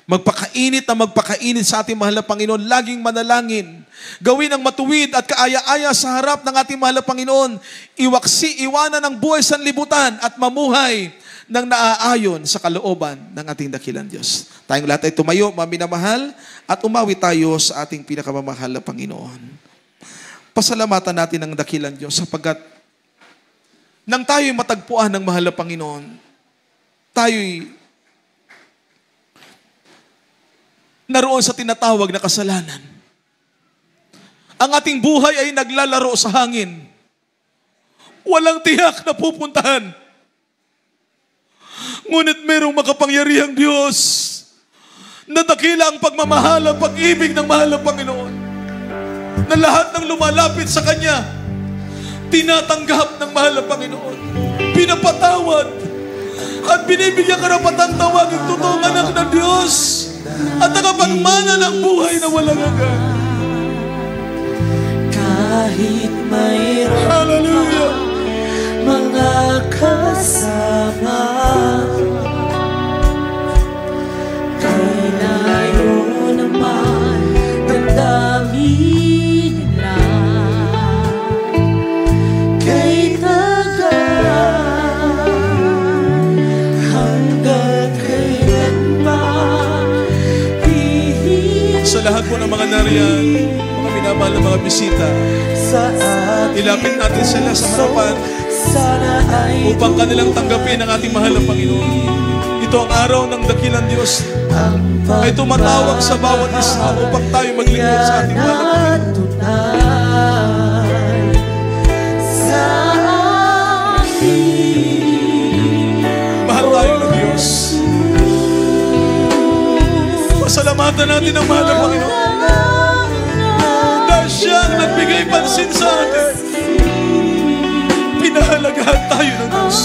Magpakainit na magpakainit sa ating mahal na Panginoon. Laging manalangin. Gawin ang matuwid at kaaya-aya sa harap ng ating mahal na Panginoon. Iwanan ang buhay sa libutan at mamuhay ng naaayon sa kalooban ng ating dakilang Diyos. Tayong lahat ay tumayo, mga minamahal, at umawi tayo sa ating pinakamamahal na Panginoon. Pasalamatan natin ang dakilang Diyos sapagkat nang tayo'y matagpuan ng mahal na Panginoon, tayo'y naroon sa tinatawag na kasalanan. Ang ating buhay ay naglalaro sa hangin. Walang tiyak na pupuntahan. Ngunit merong makapangyarihang Diyos na dakila ang pagmamahal, ang pag-ibig ng mahal na Panginoon. Na lahat ng lumalapit sa Kanya, tinatanggap ng mahal na Panginoon. Pinapatawad at binibigyan karapatang tawagin totoong anak ng Diyos at nakapagmana ng buhay na walang hanggan. Kahit mayroon Hallelujah. mga kasama, kay layo naman damdamin nila, kay tagal hanggat kailan pa Sa lahat po ng mga nariyan, mga minamahal na mga bisita, ilapit natin sila sa harapan upang kanilang tanggapin ang ating mahal na Panginoon. Ito ang araw ng dakilang Diyos ay tumatawag sa bawat isa upang tayo maglingkod sa ating mahal na Panginoon. Mahal tayo ng Diyos. Pasalamatan natin ang mahal na Panginoon dahil siya ang nagbigay pansin sa atin. Pinahalagahan tayo ng Diyos.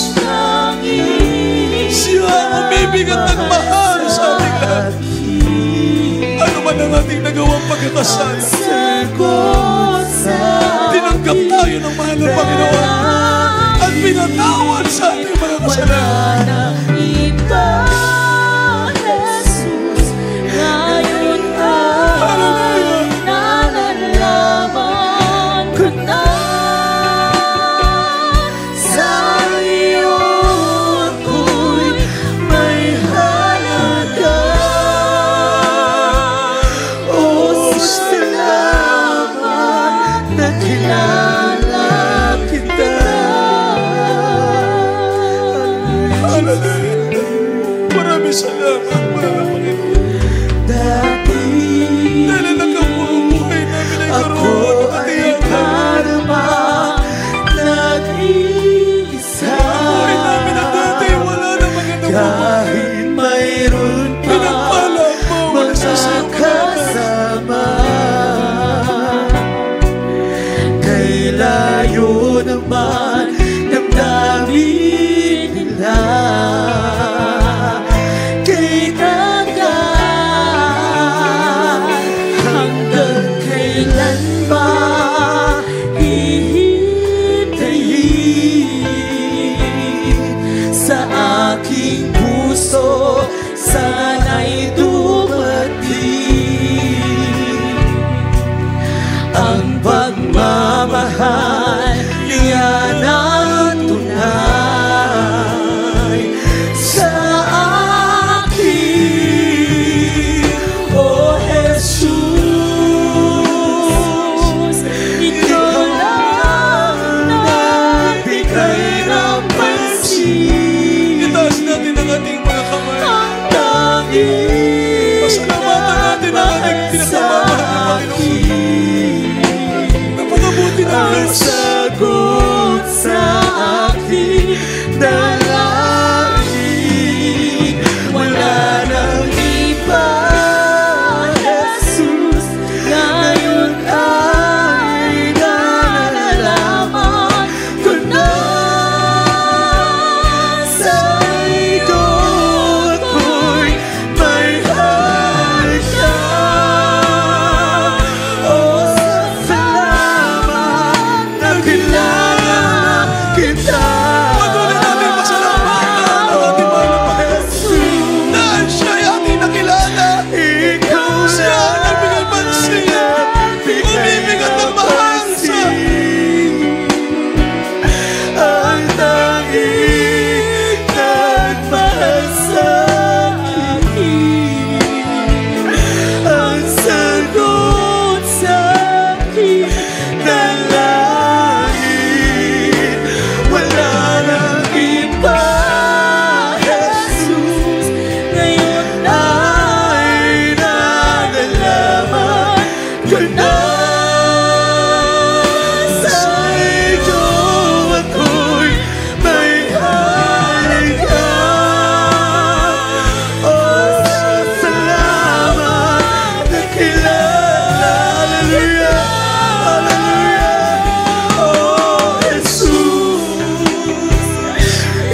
Siya ang umibig at nagmahal sa ating lahat. Ano man ang ating nagawang pagkakasala, tinanggap tayo ng mahal na Panginoon at pinatawad sa ating mga kasalanan. puso, sana'y dumating ang pagmamahal niya na tunay sa akin. O Jesus, ikaw lang nagbigay ng pansin. Itaas natin ang ating mga kamay. Ang tanging Pasalamatan natin ang ating pinakamamahal na Panginoon. Napakabuti ng ang Diyos. sagot sa aking dalangin. Wala nang iba, Jesus, ngayon ay nalalaman ko na sa'yo ako'y may halaga. O salamat na kilala kita. Patuloy natin pasalamatan ang ating mahal na Panginoon. Dahil siya'y ating nakilala. Ikaw Siya ang nagbigay pansin. Bumibigat ng mahal sa ang tanging nagmahal sa akin. Ang sagot sa aking dalangin. Wala nang iba, Jesus, ngayon ay nalalaman ko na sa'yo ako'y may halaga. O salamat na kilala. Hallelujah, hallelujah. O Jesus,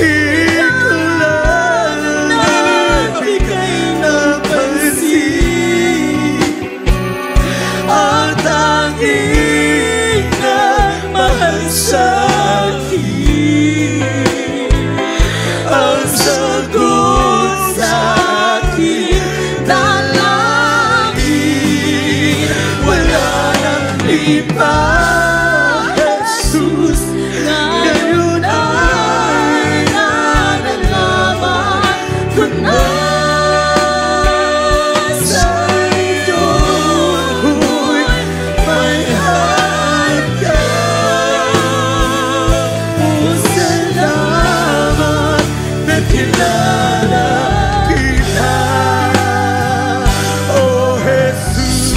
ikaw lang nagbigay ng pansin. Ang tanging nagmahal sa akin. Ang sagot sa aking dalangin. Wala nang iba, Jesus, ngayon ay nalalaman ko na sa'yo ako'y may halaga. O salamat na kilala kita. O Jesus,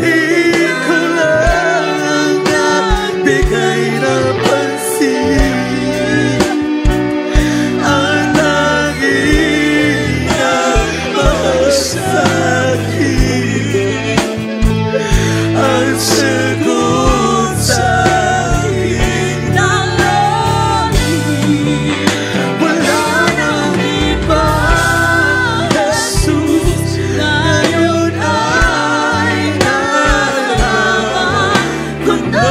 ikaw lang ang nagbigay ng pansin. Ang naging nagmahal sa akin. Ang sagot sa aking dalangin. Wala nang iba, Jesus, ngayon ay nalalaman ko na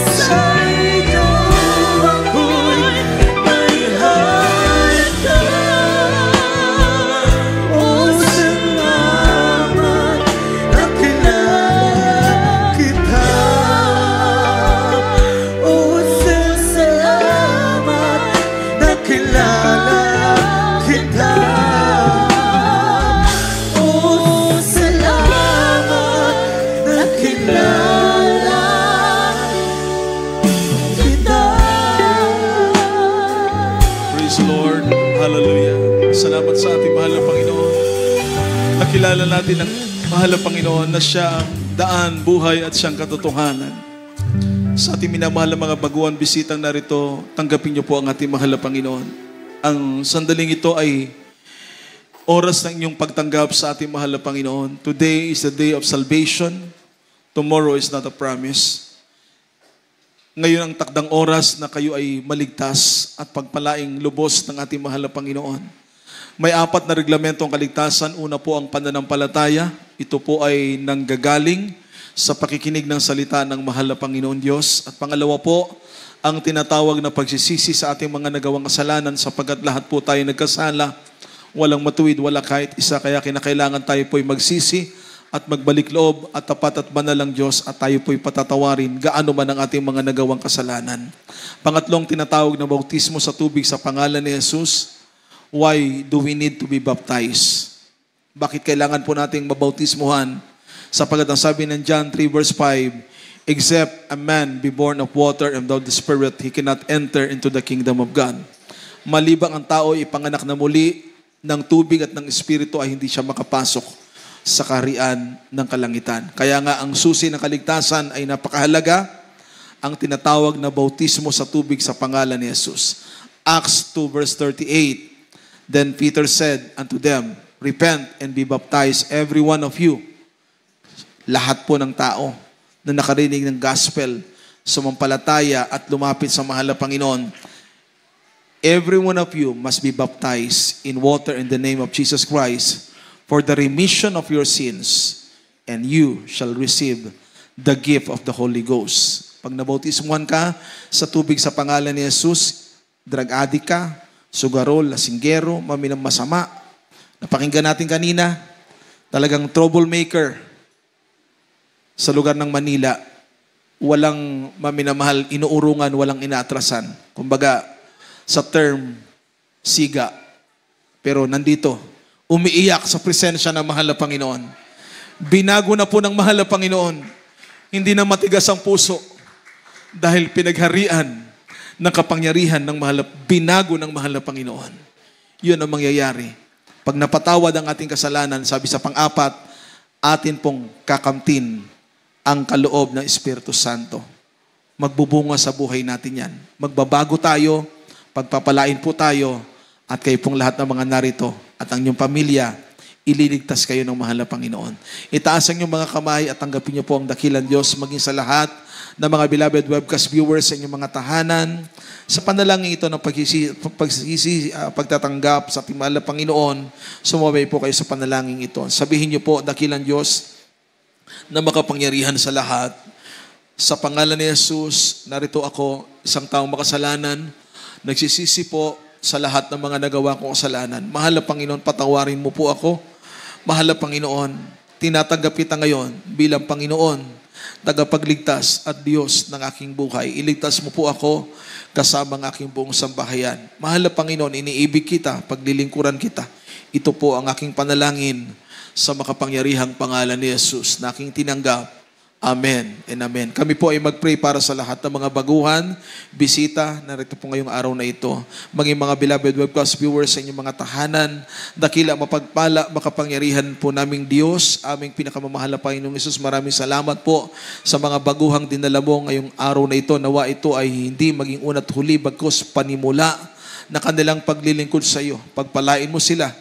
sa'yo ako'y may halaga. O salamat na kilala kita. O salamat na kilala kita. O salamat na kilala kita. Praise the Lord. Hallelujah. Salamat sa ating mahal na Panginoon. Nakilala natin ang mahal na Panginoon na siya ang daan, buhay at siyang katotohanan. Sa ating minamahal na mga baguhan bisitang narito, tanggapin niyo po ang ating mahal na Panginoon. Ang sandaling ito ay oras ng inyong pagtanggap sa ating mahal na Panginoon. Today is the day of salvation. Tomorrow is not a promise. Ngayon ang takdang oras na kayo ay maligtas at pagpalaing lubos ng ating mahal na Panginoon. May 4 na reglamento ang kaligtasan. Una po ang pananampalataya. Ito po ay nanggagaling sa pakikinig ng salita ng mahal na Panginoon Diyos. At pangalawa po ang tinatawag na pagsisisi sa ating mga nagawang kasalanan sapagkat lahat po tayo nagkasala. Walang matuwid, wala kahit isa. Kaya kinakailangan tayo po'y magsisi at magbalik loob at tapat at banal ang Diyos at tayo po'y patatawarin gaano man ang ating mga nagawang kasalanan. Pangatlong tinatawag na bautismo sa tubig sa pangalan ni Jesus. Why do we need to be baptized? Bakit kailangan po nating mabautismuhan? Sapagkat ang sabi ng John 3 verse 5, except a man be born of water and of the Spirit, he cannot enter into the kingdom of God. Malibang ang tao ipanganak na muli ng tubig at ng Espiritu ay hindi siya makapasok sa kaharian ng kalangitan. Kaya nga ang susi ng kaligtasan ay napakahalaga, ang tinatawag na bautismo sa tubig sa pangalan ni Jesus. Acts 2 verse 38, then Peter said unto them, repent and be baptized every one of you. Lahat po ng tao na nakarinig ng gospel, sumampalataya at lumapit sa mahal na Panginoon, every one of you must be baptized in water in the name of Jesus Christ for the remission of your sins, and you shall receive the gift of the Holy Ghost. Pag nabautismuhan ka sa tubig sa pangalan ni Jesus, drug addict ka, sugarol, lasinggero, maminang masama, napakinggan natin kanina, talagang troublemaker, sa lugar ng Manila, walang maminamahal, inuurungan, walang inaatrasan. Kumbaga, sa term, siga. Pero nandito, umiiyak sa presensya ng mahal na Panginoon. Binago na po ng mahal na Panginoon. Hindi na matigas ang puso. Dahil pinagharian ng kapangyarihan ng binago ng mahal na Panginoon. Yun ang mangyayari. Pag napatawad ang ating kasalanan, sabi sa pang-apat, atin pong kakamtin ang kaloob ng Espiritu Santo. Magbubunga sa buhay natin yan. Magbabago tayo, pagpapalain po tayo, at kayo pong lahat ng mga narito at ang inyong pamilya, ililigtas kayo ng mahal na Panginoon. Itaas ang inyong mga kamay at tanggapin niyo po ang dakilang Diyos maging sa lahat ng mga beloved webcast viewers sa inyong mga tahanan. Sa panalangin ito ng pagtatanggap sa ating mahal na Panginoon, sumabay po kayo sa panalangin ito. Sabihin niyo po, dakilang Diyos, na makapangyarihan sa lahat. Sa pangalan ni Jesus, narito ako, isang taong makasalanan, nagsisisi po sa lahat ng mga nagawa kong kasalanan. Mahal na Panginoon, patawarin mo po ako. Mahal na Panginoon, tinatanggap kita ngayon bilang Panginoon, tagapagligtas at Diyos ng aking buhay. Iligtas mo po ako kasama ang aking buong sambahayan. Mahal na Panginoon, iniibig kita, paglilingkuran kita. Ito po ang aking panalangin sa makapangyarihang pangalan ni Jesus na aking tinanggap. Amen and amen. Kami po ay mag-pray para sa lahat ng mga baguhan, bisita, narito po ngayong araw na ito. Maging mga beloved webcast viewers sa inyong mga tahanan, dakila, mapagpala, makapangyarihan po naming Diyos, aming pinakamamahal na Panginoong Jesus. Maraming salamat po sa mga baguhang dinala mo ngayong araw na ito. Nawa ito ay hindi maging una't huli, bagkus panimula na kanilang paglilingkod sa iyo. Pagpalain mo sila.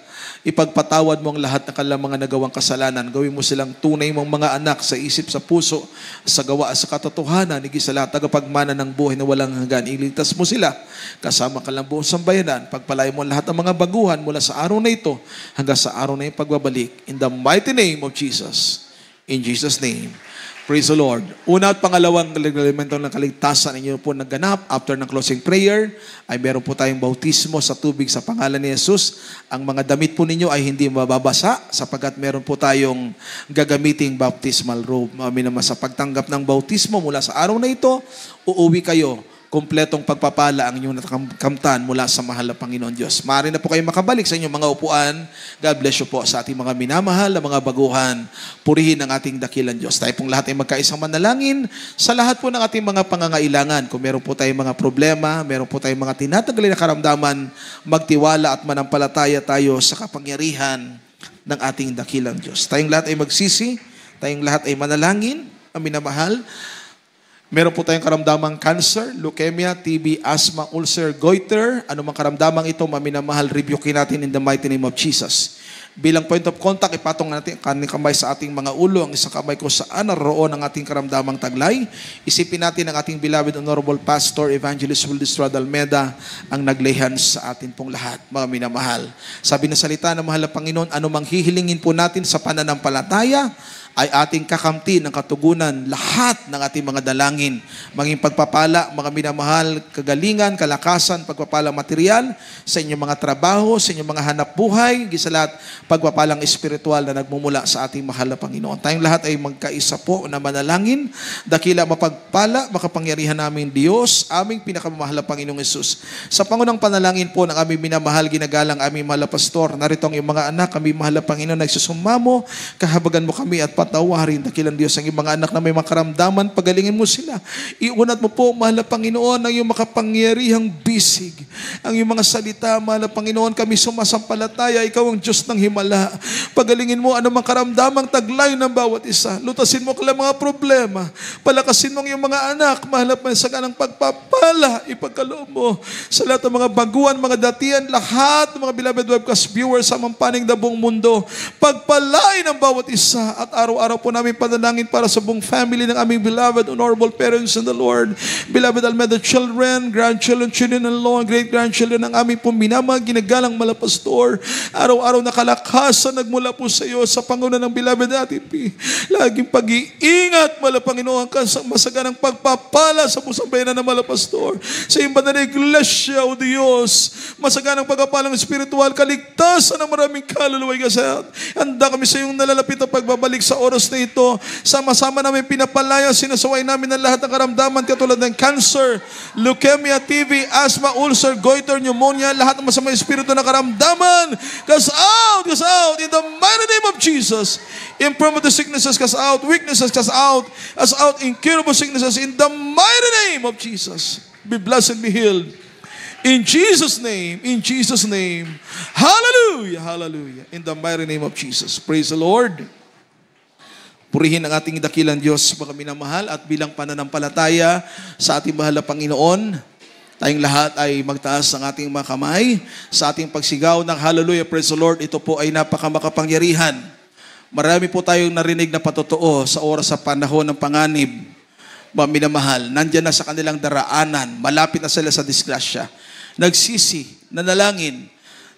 Ipagpatawad mo ang lahat ng kanilang mga nagawang kasalanan. Gawin mo silang tunay mong mga anak sa isip, sa puso, sa gawa, sa katotohanan, higit sa lahat, tagapagmana ng buhay na walang hanggan. Iligtas mo sila kasama ka lang buong sambayanan. Pagpalain mo ang lahat ng mga baguhan mula sa araw na ito hanggang sa araw na yung pagbabalik. In the mighty name of Jesus. In Jesus' name. Praise the Lord. Una at pangalawang elemento ng kaligtasan ninyo po naganap after ng closing prayer ay meron po tayong bautismo sa tubig sa pangalan ni Jesus. Ang mga damit po ninyo ay hindi mababasa sapagkat meron po tayong gagamiting baptismal robe. Amin naman sa pagtanggap ng bautismo mula sa araw na ito, uuwi kayo kumpletong pagpapala ang inyong nakamtan mula sa mahal na Panginoon Diyos. Maaari na po kayo makabalik sa inyong mga upuan. God bless you po sa ating mga minamahal na mga baguhan. Purihin ang ating dakilang Diyos. Tayo pong lahat ay magkaisang manalangin sa lahat po ng ating mga pangangailangan. Kung meron po tayong mga problema, meron po tayong mga tinatanggalin na karamdaman, magtiwala at manampalataya tayo sa kapangyarihan ng ating dakilang Diyos. Tayong lahat ay magsisi, tayong lahat ay manalangin, ang minamahal. Meron po tayong karamdamang cancer, leukemia, TB, asthma, ulcer, goiter. Anumang karamdamang ito, maminamahal, rebuke natin in the mighty name of Jesus. Bilang point of contact, ipatong natin ang kamay sa ating mga ulo, ang isang kamay ko saan naroon ang ating karamdamang taglay. Isipin natin ang ating beloved Honorable Pastor Evangelist Wildy Estrada Almeda ang naglay hands sa atin pong lahat, mga minamahal. Sabi na salita ng mahal na Panginoon, anumang hihilingin po natin sa pananampalataya, ay ating kakamti ng katugunan lahat ng ating mga dalangin. Maging pagpapala, mga minamahal, kagalingan, kalakasan, pagpapala material sa inyong mga trabaho, sa inyong mga hanap buhay, sa lahat pagpapalang espiritual na nagmumula sa ating mahal na Panginoon. Tayong lahat ay magkaisa po na manalangin. Dakila mapagpala, makapangyarihan namin Diyos, aming pinakamamahal na Panginoong Yesus. Sa pangunang panalangin po ng aming minamahal, ginagalang aming mahal na pastor, narito ang iyong mga anak, aming mahal na Panginoon, nagsusumamo, kahabagan mo kami at patawarin, dakilang Diyos, ang iyong mga anak na may makaramdaman, pagalingin mo sila. Iunat mo po, mahal na Panginoon, ang iyong makapangyarihang bisig. Ang iyong mga salita, mahal na Panginoon, kami sumasampalataya, ikaw ang Diyos ng himala. Pagalingin mo anumang karamdamang taglay ng bawat isa. Lutasin mo kala mga problema. Palakasin mo ang iyong mga anak, mahal na Panginoon, sa kanang pagpapala, ipagkaloob mo sa lahat ng mga baguhan, mga datian, lahat ng mga beloved webcast viewers sa mampaning na buong mundo. Pagpalain ang bawat isa at araw-araw po namin panalangin para sa buong family ng aming beloved, honorable parents in the Lord, beloved Almeida children, grandchildren, children-in-law, great-grandchildren ng aming po minamahal, ginagalang malapastor. Araw-araw na kalakasan nagmula po sa iyo sa Panginoon ng beloved natin. Laging pag-iingat, Panginoon, masaganang pagpapala sa pusang bayanan ng malapastor. Sa iyong banal na iglesia, O Diyos, masaganang pagpapalang espiritual, kaligtasan ng maraming kaluluway kasi handa kami sa iyong nalalapit na pagbabalik sa oras na ito. Sama-sama namin pinapalaya, sinasaway namin ang lahat ng karamdaman katulad ng cancer, leukemia, TB, asthma, ulcer, goiter, pneumonia, lahat ng masamang espiritu na karamdaman. Cast out in the mighty name of Jesus. Infirmity sicknesses, cast out. Weaknesses, cast out. Cast out incurable sicknesses in the mighty name of Jesus. Be blessed and be healed. In Jesus' name, in Jesus' name. Hallelujah, hallelujah. In the mighty name of Jesus. Praise the Lord. Purihin ang ating dakilang Diyos, mga minamahal, at bilang pananampalataya sa ating mahal na Panginoon, tayong lahat ay magtaas ng ating mga kamay sa ating pagsigaw ng hallelujah, praise the Lord. Ito po ay napakamakapangyarihan. Marami po tayong narinig na patotoo sa oras sa panahon ng panganib. Mga minamahal, nandyan na sa kanilang daraanan, malapit na sila sa disgrasya. Nagsisi, nanalangin,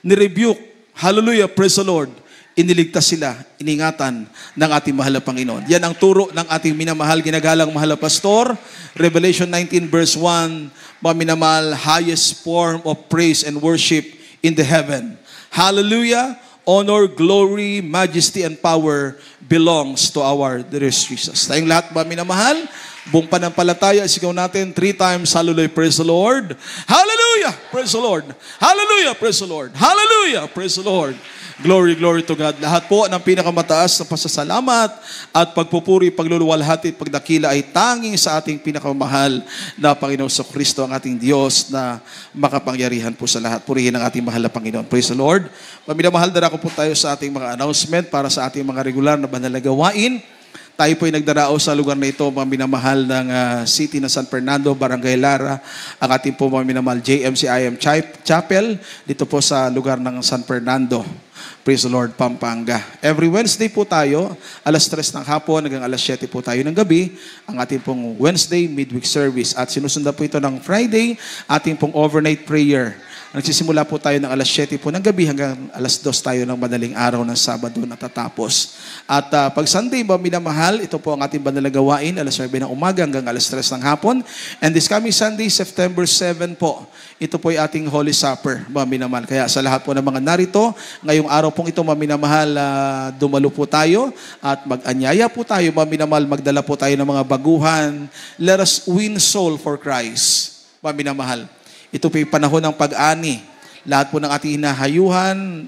nirebuke, hallelujah, praise the Lord. Iniligtas sila, iningatan ng ating mahal na Panginoon. Yan ang turo ng ating minamahal, ginagalang mahal na pastor. Revelation 19 verse 1, mga minamahal, highest form of praise and worship in the heaven. Hallelujah, honor, glory, majesty, and power belongs to our dearest Jesus. Tayong lahat, mga minamahal, buong panampalataya, isigaw natin 3 times, hallelujah, praise the Lord. Hallelujah, praise the Lord. Hallelujah, praise the Lord. Hallelujah, praise the Lord. Glory, glory to God. Lahat po ng pinakamataas na pasasalamat at pagpupuri, pagluluwalhati at pagdakila ay tanging sa ating pinakamahal na Panginoon sa Kristo, ang ating Diyos na makapangyarihan po sa lahat. Purihin ang ating mahal na Panginoon. Praise the Lord. Paminamahal, darako po tayo sa ating mga announcement para sa ating mga regular na banal na gawain. Tayo po ay nagdarao sa lugar na ito, mga minamahal ng City ng San Fernando, Barangay Lara, ang ating po mga minamahal JMCIM Chapel, dito po sa lugar ng San Fernando. Praise the Lord, Pampanga. Every Wednesday po tayo, alas 3 ng hapon hanggang alas 7 po tayo ng gabi, ang ating pong Wednesday midweek service. At sinusundan po ito ng Friday, ating pong overnight prayer. Nagsisimula po tayo ng alas 7 po ng gabi hanggang alas 2 tayo ng madaling araw ng Sabado natatapos. At pag Sunday, ba minamahal, ito po ang ating banal na gawain, alas 9 ng umaga hanggang alas 3 ng hapon. And this coming Sunday, September 7 po, ito po ay ating Holy Supper, mga minamahal. Kaya sa lahat po ng mga narito, ngayong araw pong ito, mga minamahal, dumalo po tayo at mag-anyaya po tayo, mga minamahal, magdala po tayo ng mga baguhan. Let us win soul for Christ, mga minamahal. Ito po yung panahon ng pag-ani. Lahat po ng ating hinahayuhan,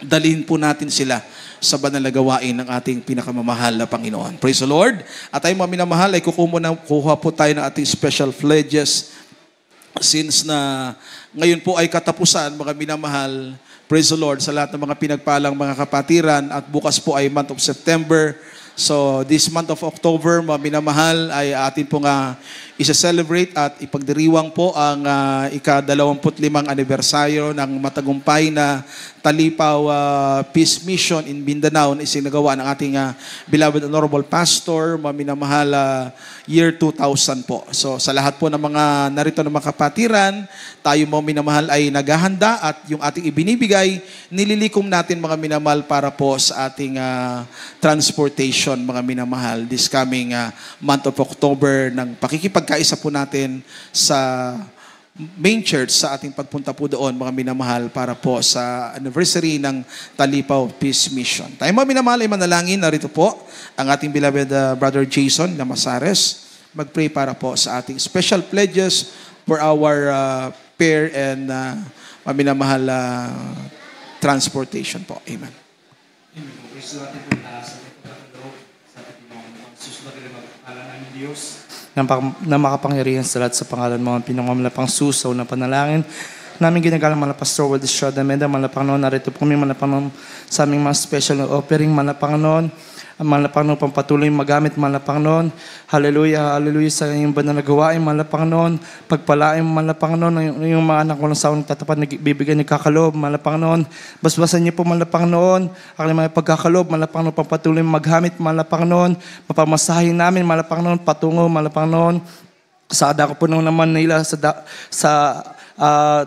dalhin po natin sila sa banal na gawain ng ating pinakamamahal na Panginoon. Praise the Lord. At tayo mga minamahal, ay kuha po tayo ng ating special pledges. Since na ngayon po ay katapusan, mga minamahal, praise the Lord, sa lahat ng mga pinagpalang mga kapatiran, at bukas po ay month of September. So, this month of October, mga minamahal, ay atin pong isa-celebrate at ipagdiriwang po ang ika-25 anibersaryo ng matagumpay na Talipaw Peace Mission in Mindanao na isinagawa ng ating beloved honorable pastor, mga minamahal, year 2000 po. So, sa lahat po ng mga narito ng mga kapatiran, tayo mga minamahal ay naghahanda at yung ating ibinibigay, nililikom natin mga minamahal para po sa ating transportation. celebration, mga minamahal, this coming month of October, ng pakikipagkaisa po natin sa main church sa ating pagpunta po doon, mga minamahal, para po sa anniversary ng Talipaw Peace Mission. Tayo mga minamahal ay manalangin. Narito po ang ating beloved Brother Jason Lamasares. Mag-pray para po sa ating special pledges for our pair and mga minamahal transportation po. Amen. Na makapangyarihan sa lahat sa pangalan mo ang pinangamalapang susaw na panalangin namin ginagalang mga Pastor World Estrada Meda, mga Panginoon, narito po kami mga Panginoon sa aming mga special offering, mga Panginoon, ang mga Panginoon pampatuloy magamit, mga Panginoon. Hallelujah, hallelujah sa iyong banal na gawain, mga Panginoon. Pagpalain, mga Panginoon, yung mga anak ko ng sawang tatapat na bibigyan ni kakalob, mga Panginoon. Basbasan niyo po, mga Panginoon, ang mga pagkakalob, mga Panginoon, pampatuloy magamit, mga Panginoon. Mapamasahin namin, mga Panginoon, patungo, mga Panginoon. Sa adako po naman nila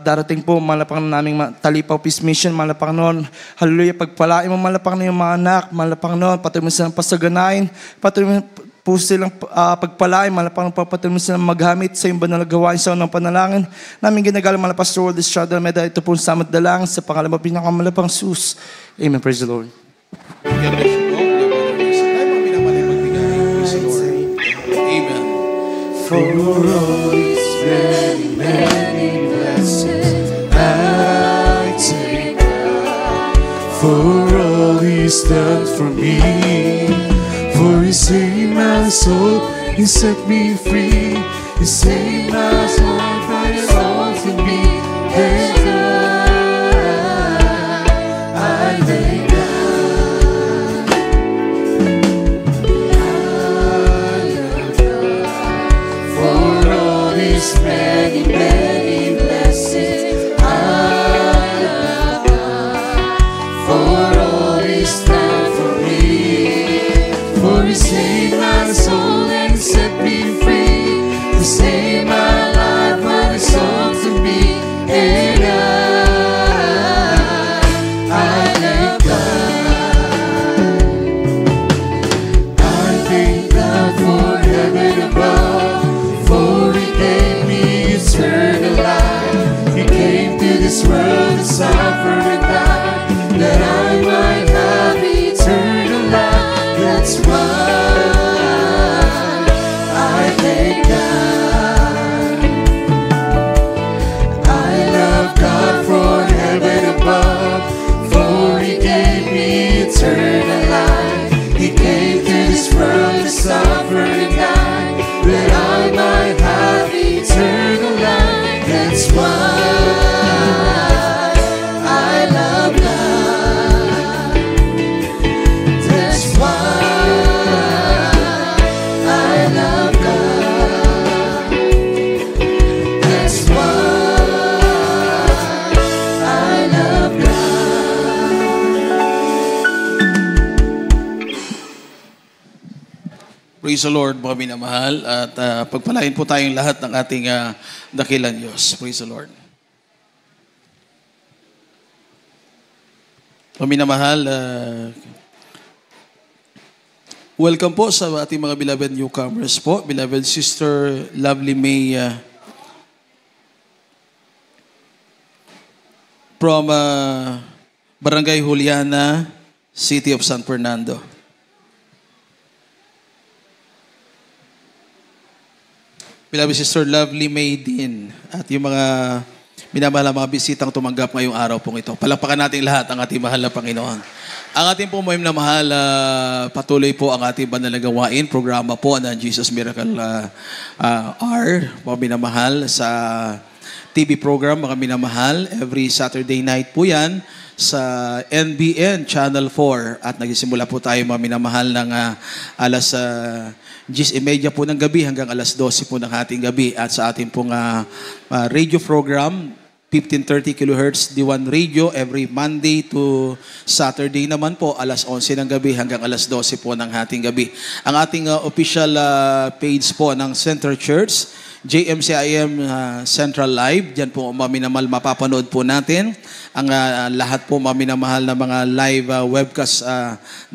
darating po, malapang naming Talipaw Peace Mission, malapang noon. Hallelujah, pagpalain mo, malapang na yung mga anak, malapang noon, patuloy mo silang pasaganain, patuloy mo po silang pagpalain, malapang patuloy mo silang maghamit sa iyong banal na gawain sa unang panalangin. Namin ginagalang mga Pastor World Estrada Meda, ito po sa dalangin sa pangalan mo pinakamalapang sus. Amen. Praise the Lord. God bless you po. Tayo mga minamahal ay magbigay. Praise the Lord. Amen. For all His many, many blessings I take God. For all He's done for me, for He saved my soul, He set me free. He saved my soul, but it's all to me. And I lay down. For all His many, many blessings I love God. For all He's done for me, for He saved my soul and set me free. He saved my life, but it's all to me. And I thank God. I thank God for heaven above, for He gave me eternal life. He came to this world to suffer and die, that I might have eternal life. That's why I thank God. I love God for heaven above, for He gave me eternal life. He came to this world to suffer and die, that I might have eternal life. That's why I love God. That's why I love God. That's why I love God. Praise the Lord, mga minamahal. At pagpalain po tayong lahat ng ating dakilang Diyos. Praise the Lord. Mga minamahal, welcome po sa ating mga beloved newcomers po. Beloved Sister Lovely May from Barangay Juliana, City of San Fernando. Beloved Sister Lovely May din at yung mga minamahal mga bisitang tumanggap ngayong araw pong ito. Palakpakan natin lahat ang ating mahal na Panginoon. Ang ating po na mahal, patuloy po ang ating banal na gawain, programa po ng Jesus Miracle Hour, mga minamahal, sa TV program, mga minamahal. Every Saturday night po yan sa NBN Channel 4 at nagsisimula po tayo mga minamahal ng alas 10:30 po ng gabi hanggang alas 12 po ng ating gabi at sa ating pong radio program 1530 kHz D1 Radio every Monday to Saturday naman po, alas 11 ng gabi hanggang alas 12 po ng hating gabi. Ang ating official page po ng Center Church, JMCIM Central Live, dyan po maminamahal mapapanood po natin ang lahat po maminamahal na mga live webcast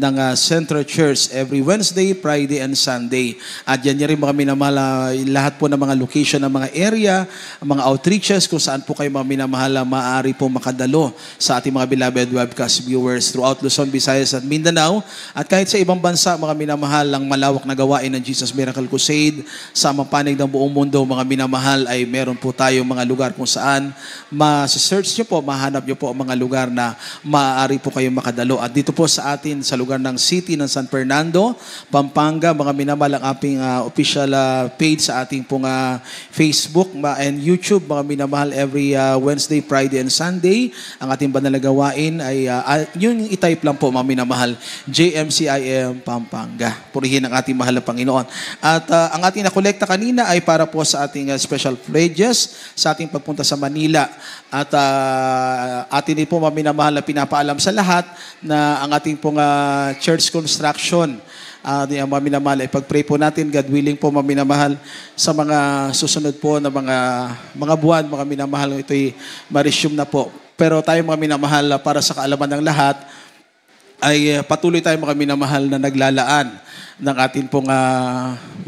ng Central Church every Wednesday, Friday, and Sunday. At dyan rin mga minamahal lahat po ng mga location ng mga area, mga outreaches kung saan po kayo maminamahal maaari po makadalo sa ating mga beloved webcast viewers throughout Luzon, Visayas, at Mindanao. At kahit sa ibang bansa, mga minamahal, ang malawak na gawain ng Jesus Miracle Crusade sa mapanig ng buong mundo, mga minamahal, ay meron po tayong mga lugar kung saan ma-search nyo po, mahanap nyo po ang mga lugar na maaari po kayong makadalo. At dito po sa atin, sa lugar ng City ng San Fernando, Pampanga, mga minamahal, ang aming official page sa ating pong Facebook and YouTube, mga minamahal, every Wednesday, Friday, and Sunday. Ang ating banal na gawain ay, yung i-type lang po, mga minamahal, JMCIM Pampanga. Purihin ang ating mahal na Panginoon. At ang ating nakolekta kanina ay para po sa ating special pledges sa ating pagpunta sa Manila. At atin din po maminamahal na pinapaalam sa lahat na ang ating pong church construction, maminamahal, ay pag-pray po natin, God willing po maminamahal, sa mga susunod po na mga buwan, mga minamahal, ito'y ma-resume na po. Pero tayo mga minamahal, para sa kaalaman ng lahat, ay patuloy tayo mga minamahal na naglalaan ng atin pong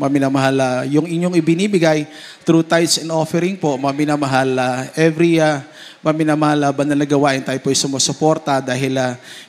maminamahal, yung inyong ibinibigay through tithes and offering po, maminamahal, every maminamahal, banal na gawain tayo po ay sumusuporta dahil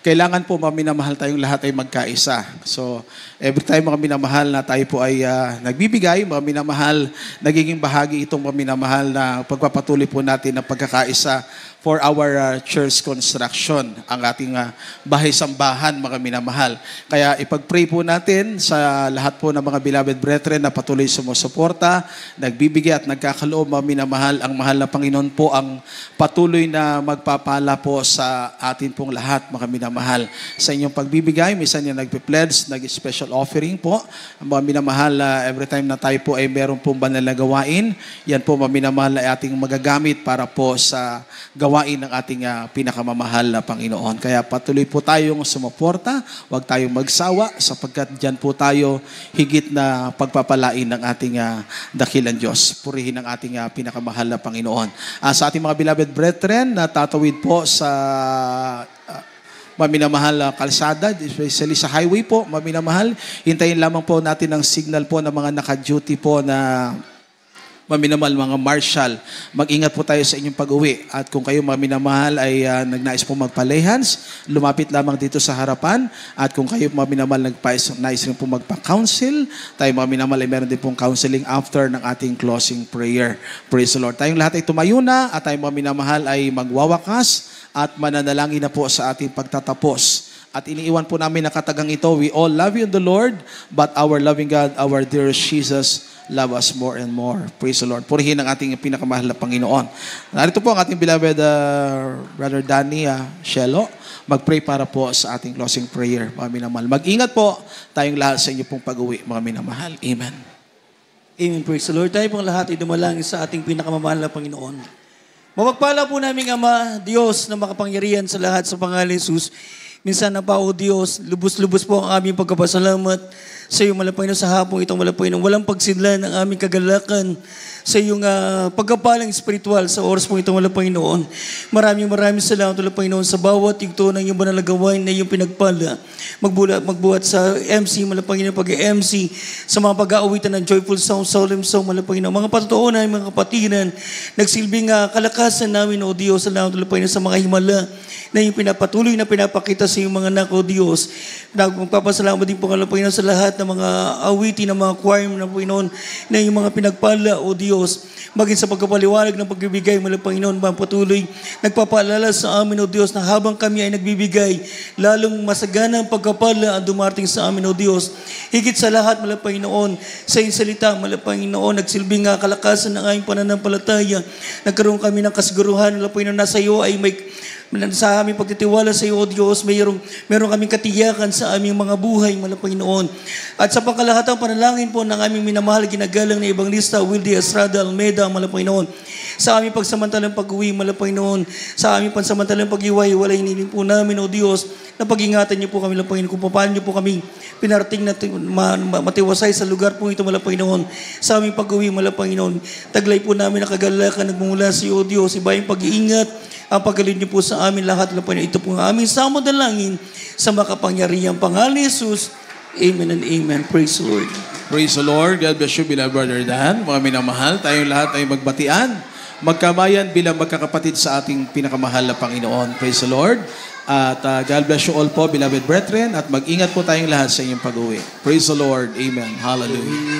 kailangan po maminamahal tayong lahat ay magkaisa. So, every time mga minamahal na tayo po ay nagbibigay, mga minamahal, nagiging bahagi itong maminamahal na pagpapatuloy po natin ng pagkakaisa for our church construction, ang ating bahay-sambahan, mga minamahal. Kaya ipag-pray po natin sa lahat po ng mga beloved brethren na patuloy sumusuporta, nagbibigay at nagkakaloob, mga minamahal. Ang mahal na Panginoon po ang patuloy na magpapala po sa atin pong lahat, mga minamahal. Sa inyong pagbibigay, minsan yung nagpe-pledge, nag-special offering po. Mga minamahal, every time na tayo po ay meron pong banal na gawain, yan po, mga minamahal, ay ating magagamit para po sa gawain ng ating pinakamamahal na Panginoon. Kaya patuloy po tayong sumuporta, huwag tayong magsawa, sapagkat dyan po tayo higit na pagpapalain ng ating dakilang Diyos. Purihin ang ating pinakamahal na Panginoon. Sa ating mga beloved brethren na tatawid po sa maminamahal kalsada, especially sa highway po, maminamahal, hintayin lamang po natin ang signal po ng mga naka-duty po na maminamahal, mga marshal. Mag-ingat po tayo sa inyong pag-uwi. At kung kayo maminamahal ay nagnais po magpalehans, lumapit lamang dito sa harapan. At kung kayo maminamahal nais rin po magpa-counsel, tayo maminamahal ay meron din pong counseling after ng ating closing prayer. Praise the Lord. Tayong lahat ay tumayo na at tayo maminamahal ay magwawakas at mananalangin na po sa ating pagtatapos. At iniiwan po namin na katagang ito, we all love you in the Lord, but our loving God, our dear Jesus, love us more and more. Praise the Lord. Purihin ang ating pinakamahal na Panginoon. Narito po ang ating beloved Brother Danny Shelo. Mag-pray para po sa ating closing prayer, mga minamahal. Mag-ingat po tayong lahat sa inyo pong pag-uwi, mga minamahal. Amen. Amen. Praise the Lord. Tayo pong lahat ay dumalangin sa ating pinakamamahal na Panginoon. Mapagpala po naming Ama, Diyos na makapangyarihan sa lahat sa pangalan ni Jesus. Minsan na pa, O Diyos, lubos-lubos po ang aming pagkapasalamat sa iyo, Malapanginoon, sa hapong itong Malapanginoon. Walang pagsidlan ang aming kagalakan sa iyong pagkapalang espiritual sa oras po itong Malapanginoon. Maraming salamat, Malapanginoon, sa bawat yugto ng iyong banal na gawain na iyong pinagpala. Magbuhat sa MC, Malapanginoon, pag-MC, sa mga pag-aawitan ng joyful song, solemn song, Malapanginoon. Mga patotoonan, mga kapatiran, nagsilbing kalakasan namin, O Diyos, salamat, Malapanginoon, sa mga himala na yung pinapatuloy na pinapakita sa iyong mga anak, O Diyos. Magpapasalamat din po, Panginoon, sa lahat ng mga awitin, ng mga choir, Panginoon, na yung mga pinagpala, O Diyos. Maging sa pagkapaliwanag ng pagbibigay, Panginoon, patuloy nagpapaalala sa amin, O Diyos, na habang kami ay nagbibigay, lalong masagana ang pagkapala ang dumarating sa amin, O Diyos. Higit sa lahat, Panginoon, sa iyong salita, Panginoon, nagsilbing kalakasan ng aming pananampalataya. Nagkaroon kami ng kasiguruhan, Panginoon, na sa iyo ay may sa aming pagtitiwala sa iyo, O Diyos, meron kaming katiyakan sa aming mga buhay, Panginoon. At sa pangkalahatang panalangin po ng aming minamahal, ginagalang na Ebanglista Wildy Estrada Almeida, Panginoon, Sa aming pagsamantalang pag-uwi, mahal na Panginoon, sa aming pansamantalang pag-iway-walay nilin po namin, O Diyos, na pag-ingatan niyo po kami, mahal na Panginoon, kung paano niyo po kami pinarating na matiwasay sa lugar po ito, mahal na Panginoon. Sa aming pag-uwi, mahal na Panginoon, taglay po namin na kagalakan, nagmumula sa iyo, O Diyos, iba yung pag-iingat, ang paggaling niyo po sa amin lahat, mahal na Panginoon. Ito po ang aming samodalangin sa makapangyarihang pangalan ni Jesus. Amen and amen. Praise the Lord. Praise the Lord. God bless you, beloved Brother Dan. Mga minamahal, tayong lahat ay magbatian. Magkabayan bilang magkakapatid sa ating pinakamahal na Panginoon. Praise the Lord. At God bless you all po, beloved brethren. At mag-ingat po tayong lahat sa inyong pag-uwi. Praise the Lord. Amen. Hallelujah.